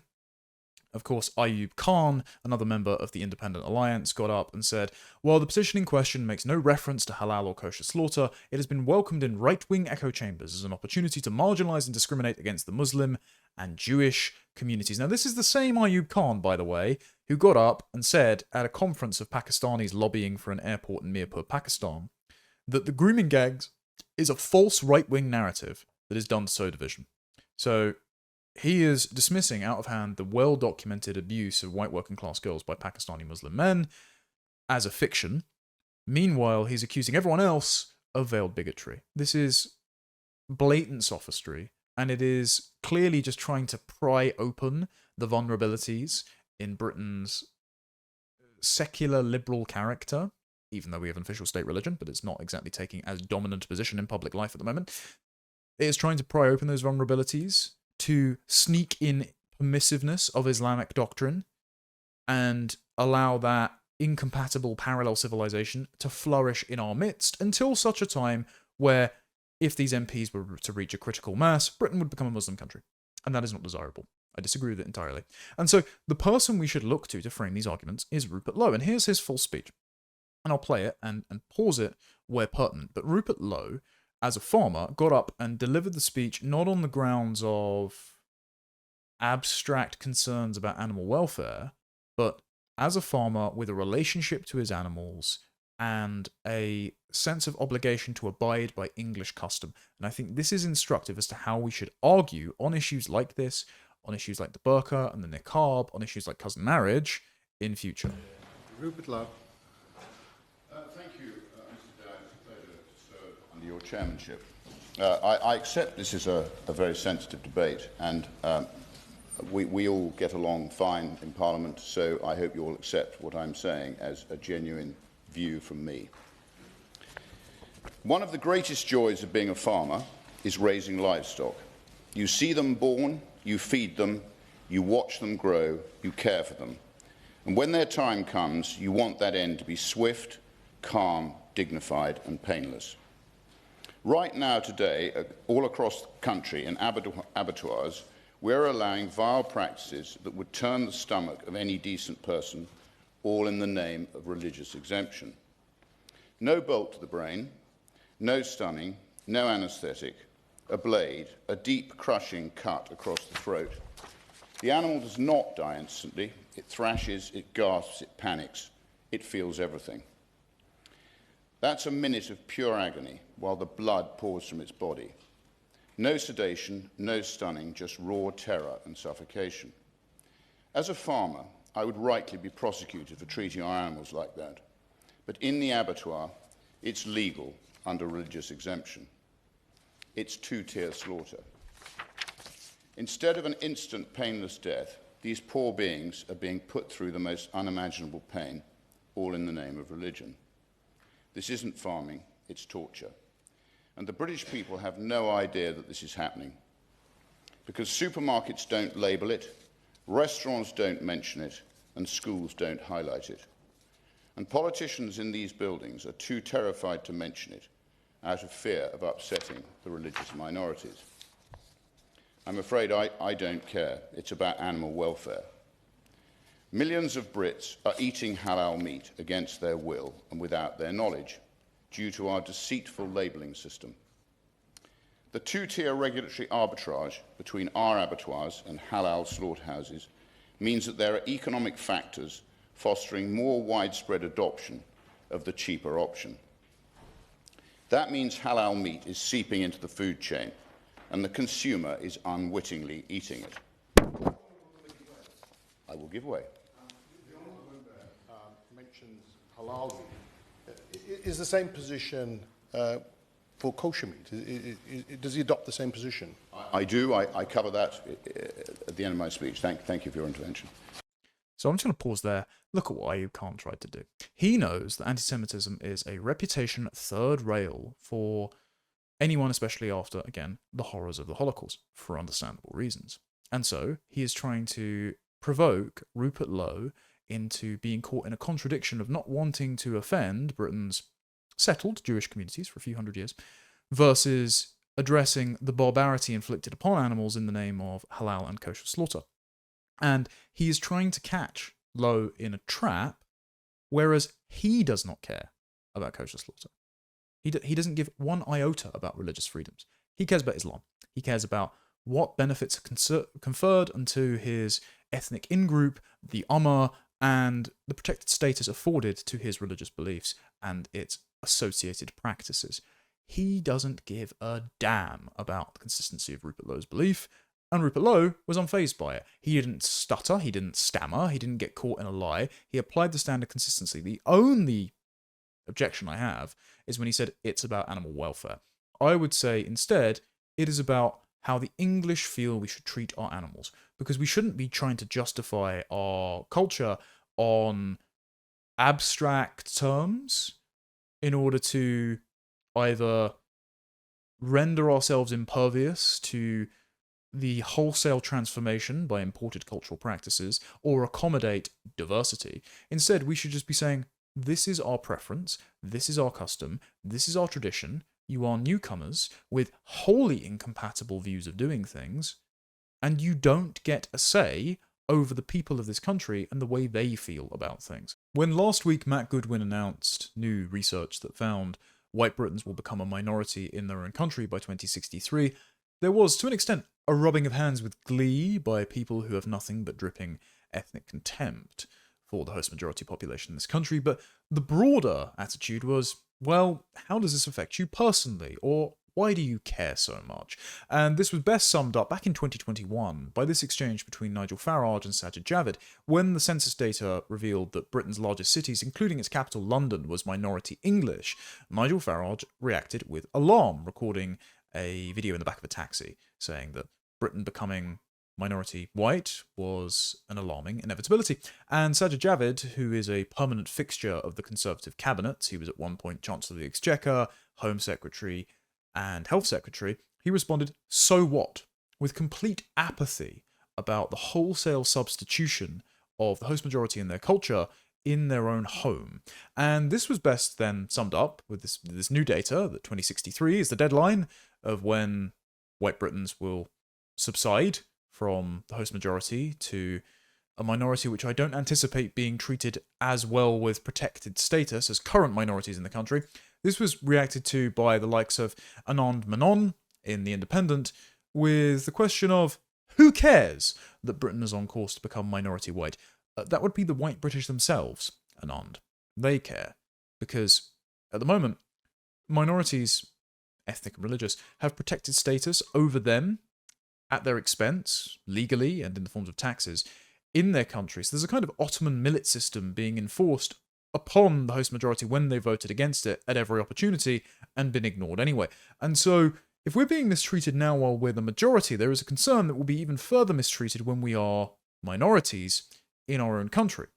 of course, Ayub Khan, another member of the Independent Alliance, got up and said, while the petition in question makes no reference to halal or kosher slaughter, it has been welcomed in right-wing echo chambers as an opportunity to marginalise and discriminate against the Muslim and Jewish communities. Now, this is the same Ayub Khan, by the way, who got up and said at a conference of Pakistanis lobbying for an airport in Mirpur, Pakistan, that the grooming gags is a false right-wing narrative that is done to sow division. So he is dismissing out of hand the well-documented abuse of white working-class girls by Pakistani Muslim men as a fiction. Meanwhile, he's accusing everyone else of veiled bigotry. This is blatant sophistry, and it is clearly just trying to pry open the vulnerabilities in Britain's secular liberal character, even though we have an official state religion, but it's not exactly taking as dominant a position in public life at the moment. It is trying to pry open those vulnerabilities to sneak in permissiveness of Islamic doctrine and allow that incompatible parallel civilization to flourish in our midst until such a time where, if these MPs were to reach a critical mass, Britain would become a Muslim country. And that is not desirable. I disagree with it entirely. And so the person we should look to frame these arguments is Rupert Lowe. And here's his full speech. And I'll play it and pause it where pertinent. But Rupert Lowe, as a farmer, got up and delivered the speech not on the grounds of abstract concerns about animal welfare, but as a farmer with a relationship to his animals and a sense of obligation to abide by English custom. And I think this is instructive as to how we should argue on issues like this, on issues like the burqa and the niqab, on issues like cousin marriage in future. Rupert Lowe. Thank you, Mr. Dowd. It's a pleasure to serve under your chairmanship. I accept this is a very sensitive debate, and we all get along fine in Parliament, so I hope you all accept what I'm saying as a genuine view from me. One of the greatest joys of being a farmer is raising livestock. You see them born, you feed them, you watch them grow, you care for them. And when their time comes, you want that end to be swift, calm, dignified, and painless. Right now, today, all across the country in abattoirs, we're allowing vile practices that would turn the stomach of any decent person, all in the name of religious exemption. No bolt to the brain, no stunning, no anaesthetic, a blade, a deep crushing cut across the throat. The animal does not die instantly. It thrashes, it gasps, it panics. It feels everything. That's a minute of pure agony while the blood pours from its body. No sedation, no stunning, just raw terror and suffocation. As a farmer, I would rightly be prosecuted for treating our animals like that. But in the abattoir, it's legal under religious exemption. It's two-tier slaughter. Instead of an instant painless death, these poor beings are being put through the most unimaginable pain, all in the name of religion. This isn't farming, it's torture. And the British people have no idea that this is happening, because supermarkets don't label it, restaurants don't mention it, and schools don't highlight it. And politicians in these buildings are too terrified to mention it, out of fear of upsetting the religious minorities. I'm afraid I don't care. It's about animal welfare. Millions of Brits are eating halal meat against their will and without their knowledge due to our deceitful labelling system. The two-tier regulatory arbitrage between our abattoirs and halal slaughterhouses means that there are economic factors fostering more widespread adoption of the cheaper option. That means halal meat is seeping into the food chain and the consumer is unwittingly eating it. I will give way. The honourable member mentions halal meat. Is the same position for kosher meat? Does he adopt the same position? I do. I cover that at the end of my speech. Thank you for your intervention. So I'm just going to pause there. Look at what Ayub Khan tried to do. He knows that anti-Semitism is a reputation third rail for anyone, especially after, again, the horrors of the Holocaust, for understandable reasons. And so he is trying to provoke Rupert Lowe into being caught in a contradiction of not wanting to offend Britain's settled Jewish communities for a few hundred years versus addressing the barbarity inflicted upon animals in the name of halal and kosher slaughter. And he is trying to catch Lowe in a trap, whereas he does not care about kosher slaughter. He doesn't give one iota about religious freedoms. He cares about Islam. He cares about what benefits are conferred unto his ethnic in-group, the Ummah, and the protected status afforded to his religious beliefs and its associated practices. He doesn't give a damn about the consistency of Rupert Lowe's belief, and Rupert Lowe was unfazed by it. He didn't stutter, he didn't stammer, he didn't get caught in a lie. He applied the standard consistency. The only objection I have is when he said it's about animal welfare. I would say instead it is about how the English feel we should treat our animals, because we shouldn't be trying to justify our culture on abstract terms in order to either render ourselves impervious to the wholesale transformation by imported cultural practices or accommodate diversity. Instead, we should just be saying, this is our preference, this is our custom, this is our tradition, you are newcomers with wholly incompatible views of doing things, and you don't get a say over the people of this country and the way they feel about things. When last week Matt Goodwin announced new research that found white Britons will become a minority in their own country by 2063, there was, to an extent, a rubbing of hands with glee by people who have nothing but dripping ethnic contempt for the host majority population in this country, but the broader attitude was, well, how does this affect you personally, or why do you care so much? And this was best summed up back in 2021 by this exchange between Nigel Farage and Sajid Javid, when the census data revealed that Britain's largest cities, including its capital London, was minority English. Nigel Farage reacted with alarm, recording a video in the back of a taxi saying that Britain becoming minority white was an alarming inevitability. And Sajid Javid, who is a permanent fixture of the Conservative cabinet, he was at one point Chancellor of the Exchequer, Home Secretary, and Health Secretary, he responded, so what? With complete apathy about the wholesale substitution of the host majority and their culture in their own home. And this was best then summed up with this new data that 2063 is the deadline of when white Britons will subside from the host majority to a minority which I don't anticipate being treated as well with protected status as current minorities in the country. This was reacted to by the likes of Anand Menon in The Independent with the question of, who cares that Britain is on course to become minority white? That would be the white British themselves, Anand. They care. Because at the moment, minorities, ethnic and religious, have protected status over them at their expense, legally and in the forms of taxes, in their countries. There's a kind of Ottoman millet system being enforced upon the host majority when they voted against it at every opportunity and been ignored anyway. And so, if we're being mistreated now while we're the majority, there is a concern that we'll be even further mistreated when we are minorities in our own country.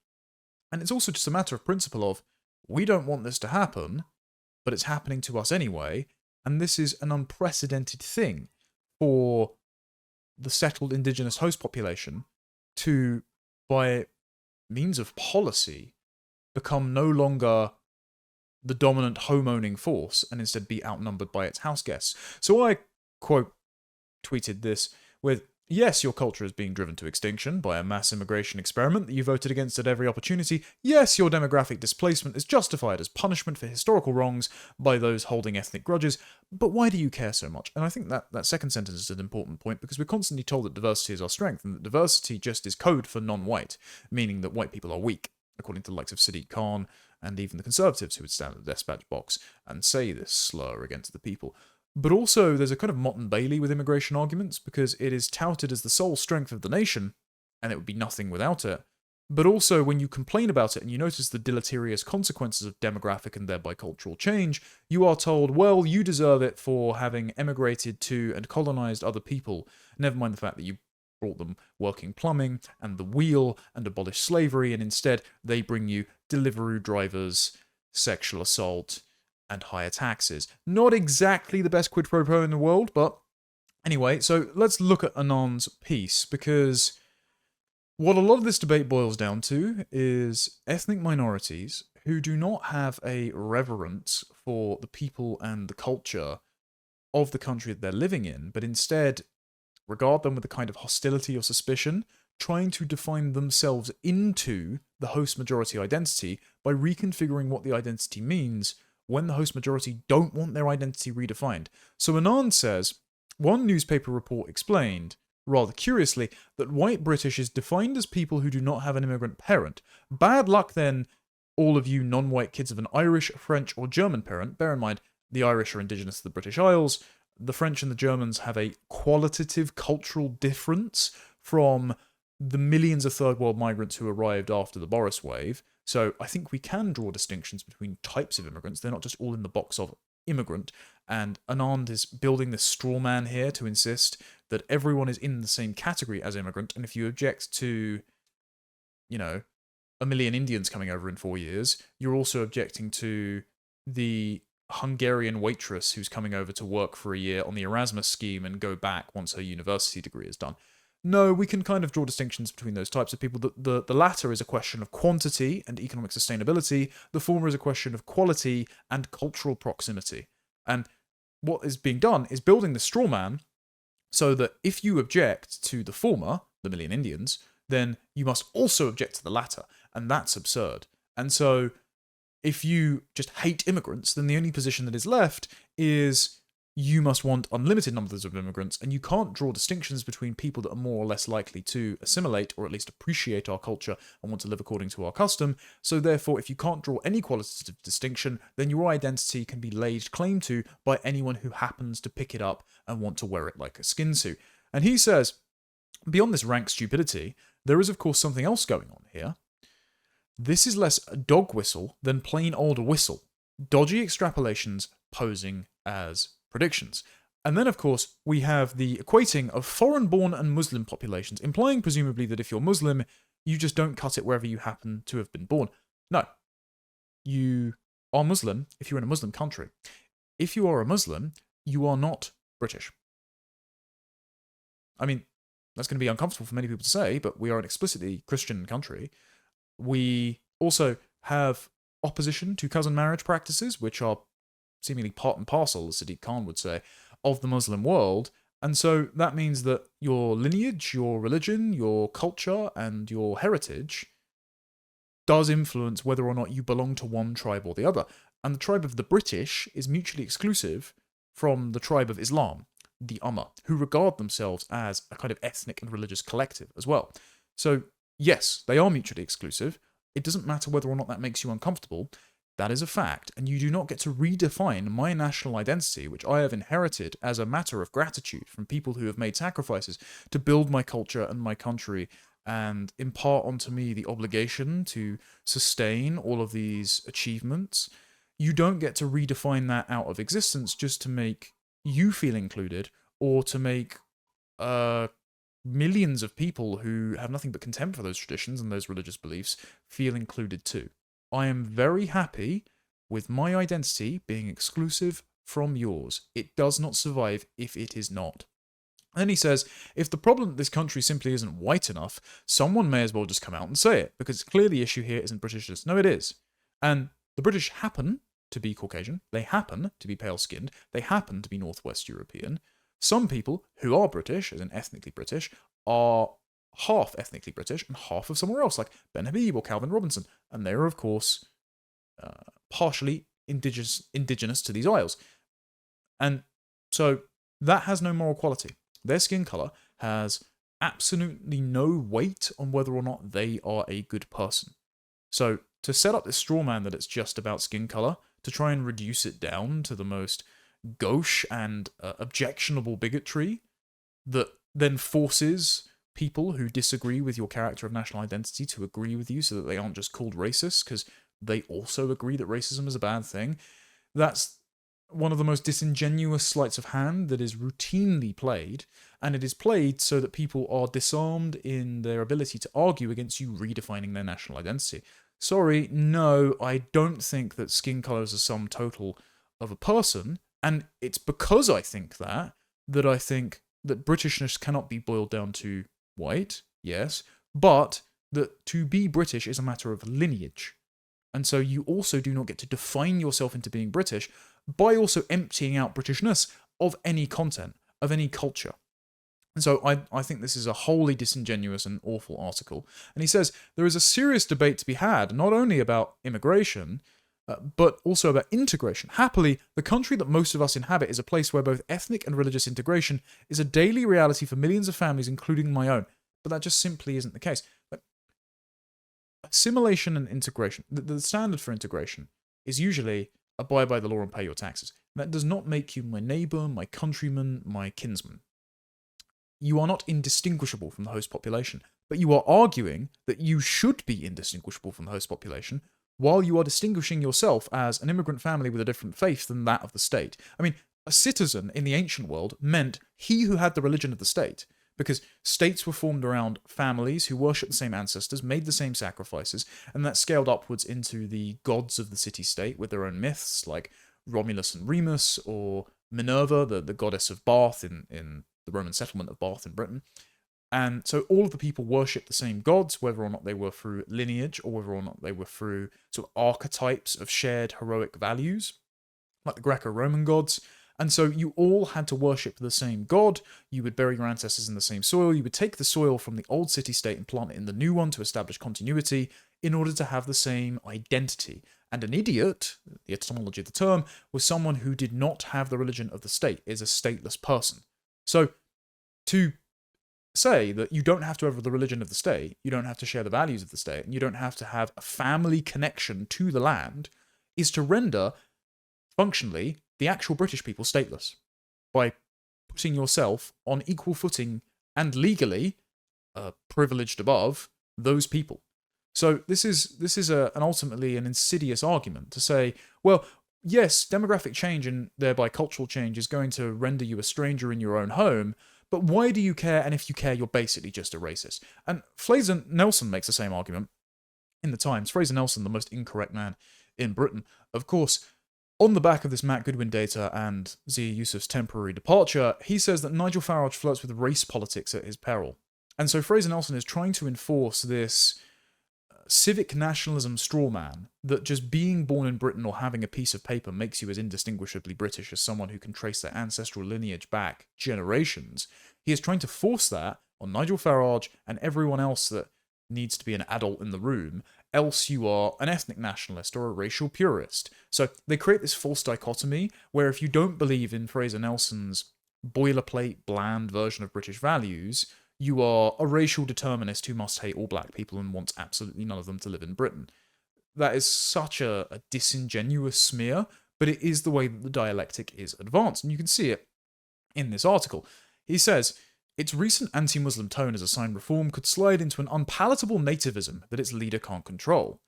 And it's also just a matter of principle of, we don't want this to happen, but it's happening to us anyway, and this is an unprecedented thing for the settled indigenous host population to, by means of policy, become no longer the dominant home-owning force and instead be outnumbered by its house guests. So I, quote, tweeted this with, yes, your culture is being driven to extinction by a mass immigration experiment that you voted against at every opportunity. Yes, your demographic displacement is justified as punishment for historical wrongs by those holding ethnic grudges, but why do you care so much? And I think that second sentence is an important point, because we're constantly told that diversity is our strength, and that diversity just is code for non-white, meaning that white people are weak, according to the likes of Sadiq Khan and even the Conservatives who would stand at the dispatch box and say this slur against the people. But also, there's a kind of Mott and Bailey with immigration arguments, because it is touted as the sole strength of the nation, and it would be nothing without it. But also, when you complain about it and you notice the deleterious consequences of demographic and thereby cultural change, you are told, well, you deserve it for having emigrated to and colonized other people. Never mind the fact that you brought them working plumbing and the wheel and abolished slavery, and instead they bring you Deliveroo drivers, sexual assault, and higher taxes. Not exactly the best quid pro quo in the world, but anyway, so let's look at Anand's piece, because what a lot of this debate boils down to is ethnic minorities who do not have a reverence for the people and the culture of the country that they're living in, but instead regard them with a kind of hostility or suspicion, trying to define themselves into the host majority identity by reconfiguring what the identity means when the host majority don't want their identity redefined. So Anand says, one newspaper report explained, rather curiously, that white British is defined as people who do not have an immigrant parent. Bad luck then, all of you non-white kids of an Irish, French, or German parent. Bear in mind, the Irish are indigenous to the British Isles. The French and the Germans have a qualitative cultural difference from the millions of third world migrants who arrived after the Boris wave. So I think we can draw distinctions between types of immigrants. They're not just all in the box of immigrant. And Anand is building this straw man here to insist that everyone is in the same category as immigrant. And if you object to, you know, 1 million Indians coming over in 4 years, you're also objecting to the Hungarian waitress who's coming over to work for a year on the Erasmus scheme and go back once her university degree is done. No, we can kind of draw distinctions between those types of people. The latter is a question of quantity and economic sustainability. The former is a question of quality and cultural proximity. And what is being done is building the straw man so that if you object to the former, the million Indians, then you must also object to the latter. And that's absurd. And so if you just hate immigrants, then the only position that is left is you must want unlimited numbers of immigrants, and you can't draw distinctions between people that are more or less likely to assimilate or at least appreciate our culture and want to live according to our custom. So therefore, if you can't draw any qualitative distinction, then your identity can be laid claim to by anyone who happens to pick it up and want to wear it like a skin suit. And he says, beyond this rank stupidity, there is of course something else going on here. This is less a dog whistle than plain old whistle. Dodgy extrapolations posing as predictions. And then, of course, we have the equating of foreign-born and Muslim populations, implying presumably that if you're Muslim, you just don't cut it wherever you happen to have been born. No. You are Muslim if you're in a Muslim country. If you are a Muslim, you are not British. I mean, that's going to be uncomfortable for many people to say, but we are an explicitly Christian country. We also have opposition to cousin marriage practices, which are seemingly part and parcel, as Sadiq Khan would say, of the Muslim world. And so that means that your lineage, your religion, your culture, and your heritage does influence whether or not you belong to one tribe or the other. And the tribe of the British is mutually exclusive from the tribe of Islam, the Ummah, who regard themselves as a kind of ethnic and religious collective as well. So yes, they are mutually exclusive. It doesn't matter whether or not that makes you uncomfortable. That is a fact, and you do not get to redefine my national identity, which I have inherited as a matter of gratitude from people who have made sacrifices to build my culture and my country and impart onto me the obligation to sustain all of these achievements. You don't get to redefine that out of existence just to make you feel included or to make millions of people who have nothing but contempt for those traditions and those religious beliefs feel included too. I am very happy with my identity being exclusive from yours. It does not survive if it is not. And then he says, if the problem that this country simply isn't white enough, someone may as well just come out and say it, because clearly the issue here isn't Britishness. No, it is. And the British happen to be Caucasian, they happen to be pale-skinned, they happen to be Northwest European. Some people who are British, as in ethnically British, are half ethnically British and half of somewhere else, like Ben Habib or Calvin Robinson, and they are, of course, partially indigenous to these isles. And so that has no moral quality. Their skin colour has absolutely no weight on whether or not they are a good person. So to set up this straw man that it's just about skin colour, to try and reduce it down to the most gauche and objectionable bigotry that then forces people who disagree with your character of national identity to agree with you so that they aren't just called racist because they also agree that racism is a bad thing. That's one of the most disingenuous sleights of hand that is routinely played, and it is played so that people are disarmed in their ability to argue against you redefining their national identity. Sorry, no, I don't think that skin colour is a sum total of a person, and it's because I think that I think that Britishness cannot be boiled down to white, yes, but that to be British is a matter of lineage. And so you also do not get to define yourself into being British by also emptying out Britishness of any content, of any culture. And so I think this is a wholly disingenuous and awful article. And he says there is a serious debate to be had, not only about immigration, but also about integration. Happily, the country that most of us inhabit is a place where both ethnic and religious integration is a daily reality for millions of families, including my own. But that just simply isn't the case. Assimilation and integration, the standard for integration is usually abide by the law and pay your taxes. That does not make you my neighbour, my countryman, my kinsman. You are not indistinguishable from the host population, but you are arguing that you should be indistinguishable from the host population while you are distinguishing yourself as an immigrant family with a different faith than that of the state. I mean, a citizen in the ancient world meant he who had the religion of the state, because states were formed around families who worshipped the same ancestors, made the same sacrifices, and that scaled upwards into the gods of the city-state with their own myths, like Romulus and Remus, or Minerva, the goddess of Bath in the Roman settlement of Bath in Britain. And so all of the people worshipped the same gods, whether or not they were through lineage or whether or not they were through sort of archetypes of shared heroic values, like the Greco-Roman gods. And so you all had to worship the same god, you would bury your ancestors in the same soil, you would take the soil from the old city-state and plant it in the new one to establish continuity in order to have the same identity. And an idiot, the etymology of the term, was someone who did not have the religion of the state, is a stateless person. So to say that you don't have to have the religion of the state, you don't have to share the values of the state, and you don't have to have a family connection to the land, is to render, functionally, the actual British people stateless by putting yourself on equal footing and legally privileged above those people. So this is an ultimately an insidious argument to say, well, yes, demographic change and thereby cultural change is going to render you a stranger in your own home, but why do you care? And if you care, you're basically just a racist. And Fraser Nelson makes the same argument in the Times. Fraser Nelson, the most incorrect man in Britain, of course. On the back of this Matt Goodwin data and Zia Yusuf's temporary departure, he says that Nigel Farage flirts with race politics at his peril. And so Fraser Nelson is trying to enforce this civic nationalism straw man that just being born in Britain or having a piece of paper makes you as indistinguishably British as someone who can trace their ancestral lineage back generations. He is trying to force that on Nigel Farage and everyone else that needs to be an adult in the room, else you are an ethnic nationalist or a racial purist. So they create this false dichotomy where if you don't believe in Fraser Nelson's boilerplate, bland version of British values, you are a racial determinist who must hate all black people and wants absolutely none of them to live in Britain. That is such a disingenuous smear, but it is the way that the dialectic is advanced, and you can see it in this article. He says, its recent anti-Muslim tone as a sign reform could slide into an unpalatable nativism that its leader can't control.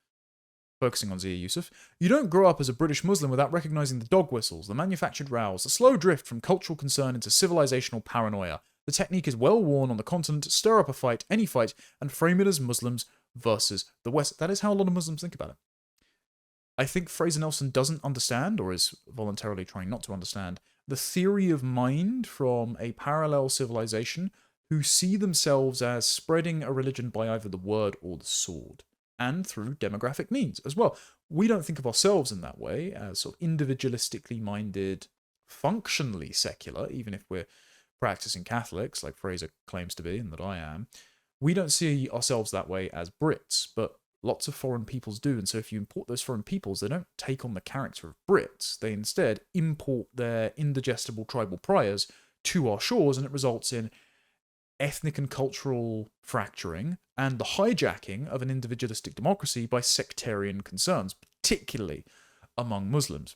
Focusing on Zia Yusuf, you don't grow up as a British Muslim without recognising the dog whistles, the manufactured rows, the slow drift from cultural concern into civilizational paranoia. The technique is well worn on the continent to stir up a fight, any fight, and frame it as Muslims versus the West. That is how a lot of Muslims think about it. I think Fraser Nelson doesn't understand, or is voluntarily trying not to understand, the theory of mind from a parallel civilization who see themselves as spreading a religion by either the word or the sword, and through demographic means as well. we don't think of ourselves in that way as sort of individualistically minded, functionally secular, even if we're practicing Catholics, like Fraser claims to be, and that I am. We don't see ourselves that way as Brits, but lots of foreign peoples do. And so if you import those foreign peoples, they don't take on the character of Brits. They instead import their indigestible tribal priors to our shores, and it results in ethnic and cultural fracturing and the hijacking of an individualistic democracy by sectarian concerns, particularly among Muslims.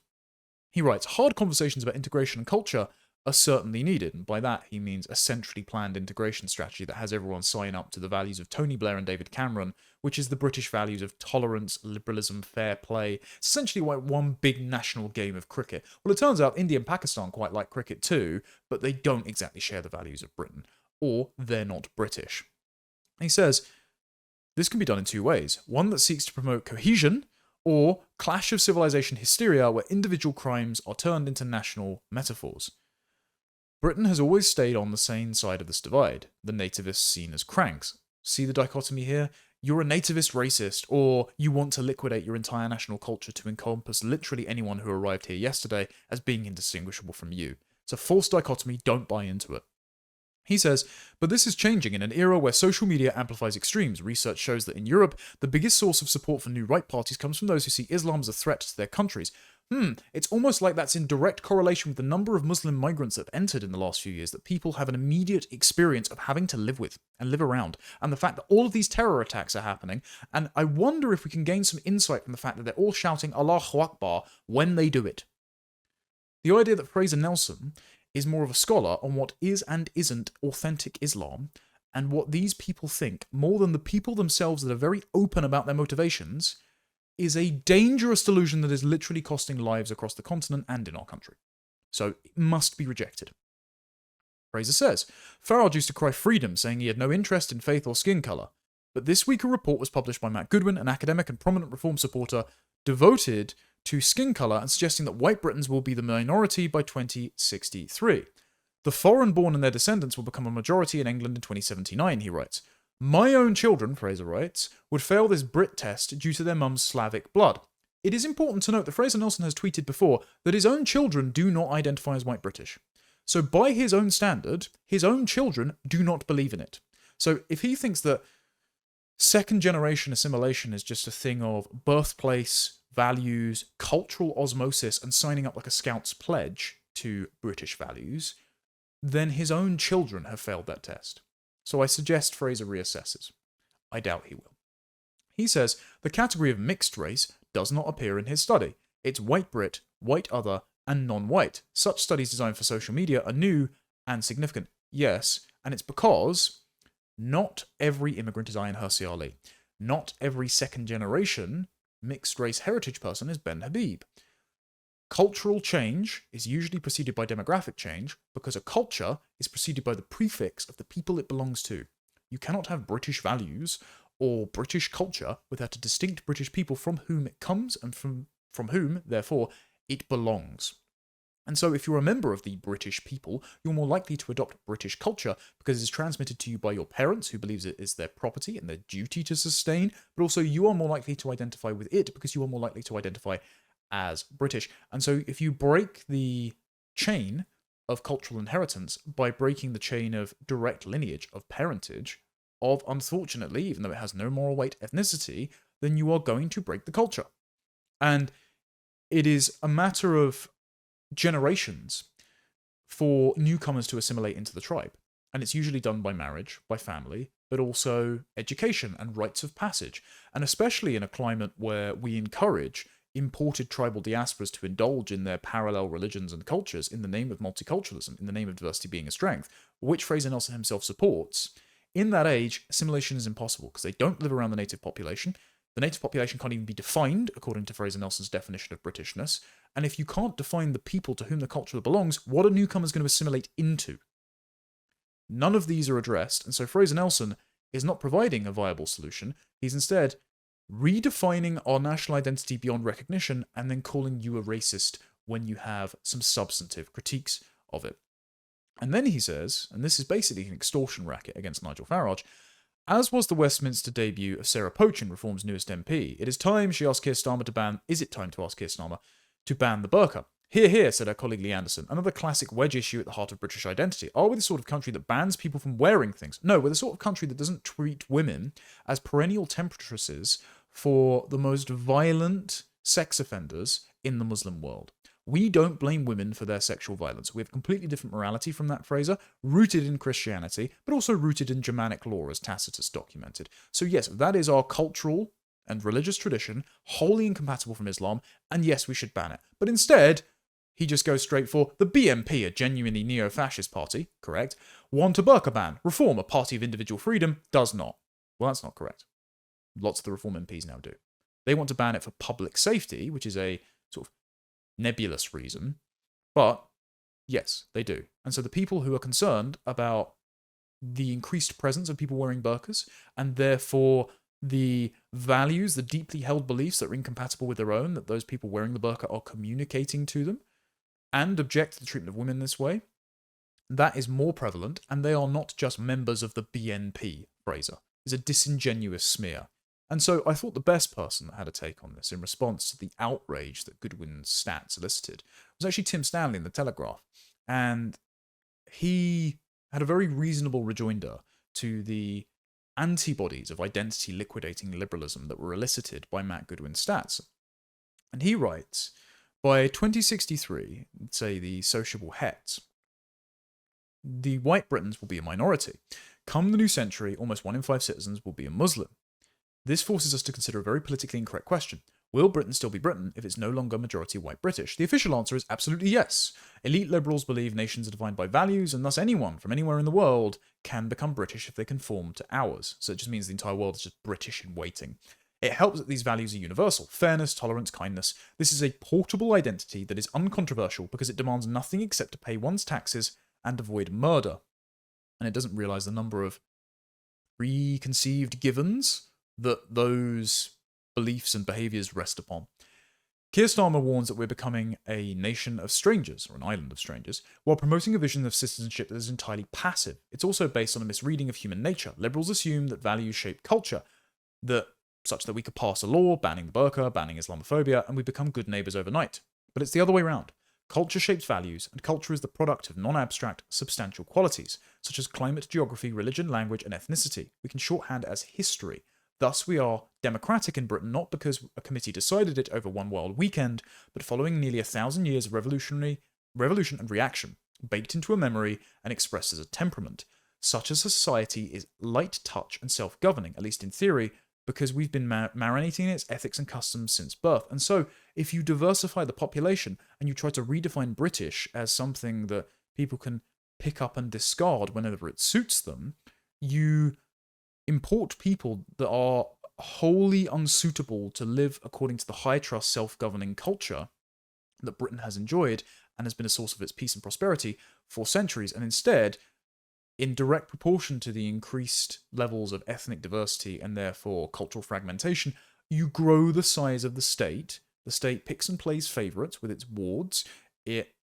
He writes, hard conversations about integration and culture are certainly needed, and by that he means a centrally planned integration strategy that has everyone sign up to the values of Tony Blair and David Cameron, which is the British values of tolerance, liberalism, fair play. It's essentially like one big national game of cricket. Well, it turns out India and Pakistan quite like cricket too, but they don't exactly share the values of Britain, or they're not British. He says, this can be done in two ways. One that seeks to promote cohesion, or clash of civilization hysteria where individual crimes are turned into national metaphors. Britain has always stayed on the same side of this divide, the nativists seen as cranks. See the dichotomy here? You're a nativist racist, or you want to liquidate your entire national culture to encompass literally anyone who arrived here yesterday as being indistinguishable from you. It's a false dichotomy, don't buy into it. He says, but this is changing in an era where social media amplifies extremes. Research shows that in Europe, the biggest source of support for new right parties comes from those who see Islam as a threat to their countries. It's almost like that's in direct correlation with the number of Muslim migrants that have entered in the last few years that people have an immediate experience of having to live with and live around, and the fact that all of these terror attacks are happening, and I wonder if we can gain some insight from the fact that they're all shouting Allahu Akbar when they do it. The idea that Fraser Nelson is more of a scholar on what is and isn't authentic Islam, and what these people think, more than the people themselves that are very open about their motivations, is a dangerous delusion that is literally costing lives across the continent and in our country. So it must be rejected. Fraser says, Farage used to cry freedom, saying he had no interest in faith or skin colour. But this week a report was published by Matt Goodwin, an academic and prominent reform supporter, devoted to skin colour and suggesting that white Britons will be the minority by 2063. The foreign-born and their descendants will become a majority in England in 2079, he writes. My own children, Fraser writes, would fail this Brit test due to their mum's Slavic blood. It is important to note that Fraser Nelson has tweeted before that his own children do not identify as white British. So by his own standard, his own children do not believe in it. So if he thinks that second-generation assimilation is just a thing of birthplace, values, cultural osmosis, and signing up like a Scout's pledge to British values, then his own children have failed that test. So I suggest Fraser reassesses. I doubt he will. He says the category of mixed race does not appear in his study. It's white Brit, white other, and non-white. Such studies designed for social media are new and significant. Yes, and it's because not every immigrant is Ayaan Hirsi Ali. Not every second-generation mixed-race heritage person is Ben Habib. Cultural change is usually preceded by demographic change because a culture is preceded by the prefix of the people it belongs to. You cannot have British values or British culture without a distinct British people from whom it comes and from whom, therefore, it belongs. And so if you're a member of the British people, you're more likely to adopt British culture because it is transmitted to you by your parents who believes it is their property and their duty to sustain, but also you are more likely to identify with it because you are more likely to identify as British. And so if you break the chain of cultural inheritance by breaking the chain of direct lineage of parentage of, unfortunately, even though it has no moral weight, ethnicity, then you are going to break the culture. And it is a matter of generations for newcomers to assimilate into the tribe. And it's usually done by marriage, by family, but also education and rites of passage. And especially in a climate where we encourage imported tribal diasporas to indulge in their parallel religions and cultures in the name of multiculturalism, in the name of diversity being a strength, which Fraser Nelson himself supports. In that age, assimilation is impossible because they don't live around the native population. The native population can't even be defined according to Fraser Nelson's definition of Britishness. And if you can't define the people to whom the culture belongs, what are newcomers going to assimilate into? None of these are addressed, and so Fraser Nelson is not providing a viable solution. He's instead redefining our national identity beyond recognition and then calling you a racist when you have some substantive critiques of it. And then he says, and this is basically an extortion racket against Nigel Farage, As was the Westminster debut of Sarah Pochen, Reform's newest MP, it is time she asked Keir Starmer to ban. Is it time to ask Keir Starmer to ban the burqa? Hear, hear, said her colleague Lee Anderson. Another classic wedge issue at the heart of British identity. Are we the sort of country that bans people from wearing things? No, we're the sort of country that doesn't treat women as perennial temptresses for the most violent sex offenders in the Muslim world. We don't blame women for their sexual violence. We have a completely different morality from that, Fraser, rooted in Christianity, but also rooted in Germanic law, as Tacitus documented. So yes, that is our cultural and religious tradition, wholly incompatible from Islam, and yes, we should ban it. But instead, he just goes straight for the BNP, a genuinely neo-fascist party, correct, want a burqa ban. Reform, a party of individual freedom, does not. Well, that's not correct. Lots of the Reform MPs now do. They want to ban it for public safety, which is a sort of nebulous reason, but yes, they do. And so the people who are concerned about the increased presence of people wearing burqas, and therefore the values, the deeply held beliefs that are incompatible with their own, that those people wearing the burqa are communicating to them, and object to the treatment of women this way, that is more prevalent, and they are not just members of the BNP, Fraser. It's a disingenuous smear. And so I thought the best person that had a take on this in response to the outrage that Goodwin's stats elicited was actually Tim Stanley in The Telegraph. And he had a very reasonable rejoinder to the antibodies of identity liquidating liberalism that were elicited by Matt Goodwin's stats. And he writes, by 2063, say the sociable hets, the white Britons will be a minority. Come the new century, almost 1 in 5 citizens will be a Muslim. This forces us to consider a very politically incorrect question. Will Britain still be Britain if it's no longer majority white British? The official answer is absolutely yes. Elite liberals believe nations are defined by values, and thus anyone from anywhere in the world can become British if they conform to ours. So it just means the entire world is just British in waiting. It helps that these values are universal. Fairness, tolerance, kindness. This is a portable identity that is uncontroversial because it demands nothing except to pay one's taxes and avoid murder. And it doesn't realise the number of preconceived givens that those beliefs and behaviours rest upon. Keir Starmer warns that we're becoming a nation of strangers, or an island of strangers, while promoting a vision of citizenship that is entirely passive. It's also based on a misreading of human nature. Liberals assume that values shape culture, such that we could pass a law banning the burqa, banning Islamophobia, and we become good neighbours overnight. But it's the other way around. Culture shapes values, and culture is the product of non-abstract, substantial qualities, such as climate, geography, religion, language, and ethnicity. We can shorthand as history. Thus, we are democratic in Britain not because a committee decided it over one wild weekend, but following nearly 1,000 years of revolution and reaction, baked into a memory and expressed as a temperament. Such a society is light touch and self-governing, at least in theory, because we've been marinating in its ethics and customs since birth. And so, if you diversify the population and you try to redefine British as something that people can pick up and discard whenever it suits them, you import people that are wholly unsuitable to live according to the high-trust, self-governing culture that Britain has enjoyed and has been a source of its peace and prosperity for centuries. And instead, in direct proportion to the increased levels of ethnic diversity and therefore cultural fragmentation, you grow the size of the state. The state picks and plays favourites with its wards. It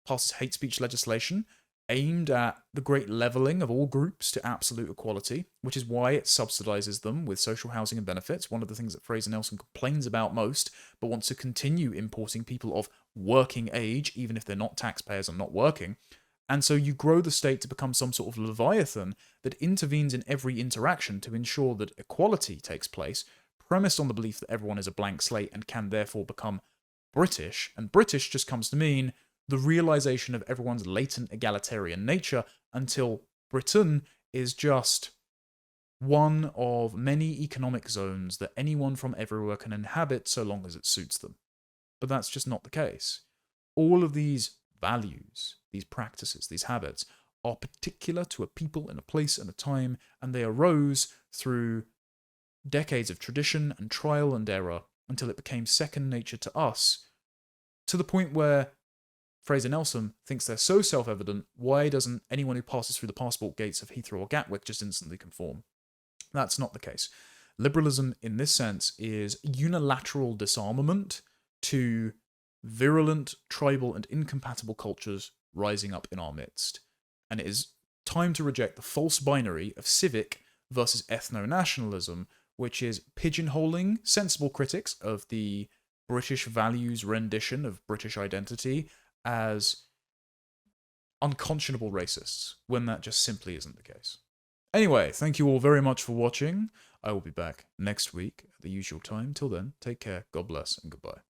passes hate speech legislation aimed at the great levelling of all groups to absolute equality, which is why it subsidises them with social housing and benefits, one of the things that Fraser Nelson complains about most, but wants to continue importing people of working age, even if they're not taxpayers and not working. And so you grow the state to become some sort of leviathan that intervenes in every interaction to ensure that equality takes place, premised on the belief that everyone is a blank slate and can therefore become British. And British just comes to mean the realization of everyone's latent egalitarian nature until Britain is just one of many economic zones that anyone from everywhere can inhabit so long as it suits them. But that's just not the case. All of these values, these practices, these habits are particular to a people in a place and a time, and they arose through decades of tradition and trial and error until it became second nature to us, to the point where Fraser Nelson thinks they're so self-evident, why doesn't anyone who passes through the passport gates of Heathrow or Gatwick just instantly conform? That's not the case. Liberalism, in this sense, is unilateral disarmament to virulent, tribal, and incompatible cultures rising up in our midst. And it is time to reject the false binary of civic versus ethno-nationalism, which is pigeonholing sensible critics of the British values rendition of British identity as unconscionable racists, when that just simply isn't the case. Anyway, thank you all very much for watching. I will be back next week at the usual time. Till then, take care, God bless, and goodbye.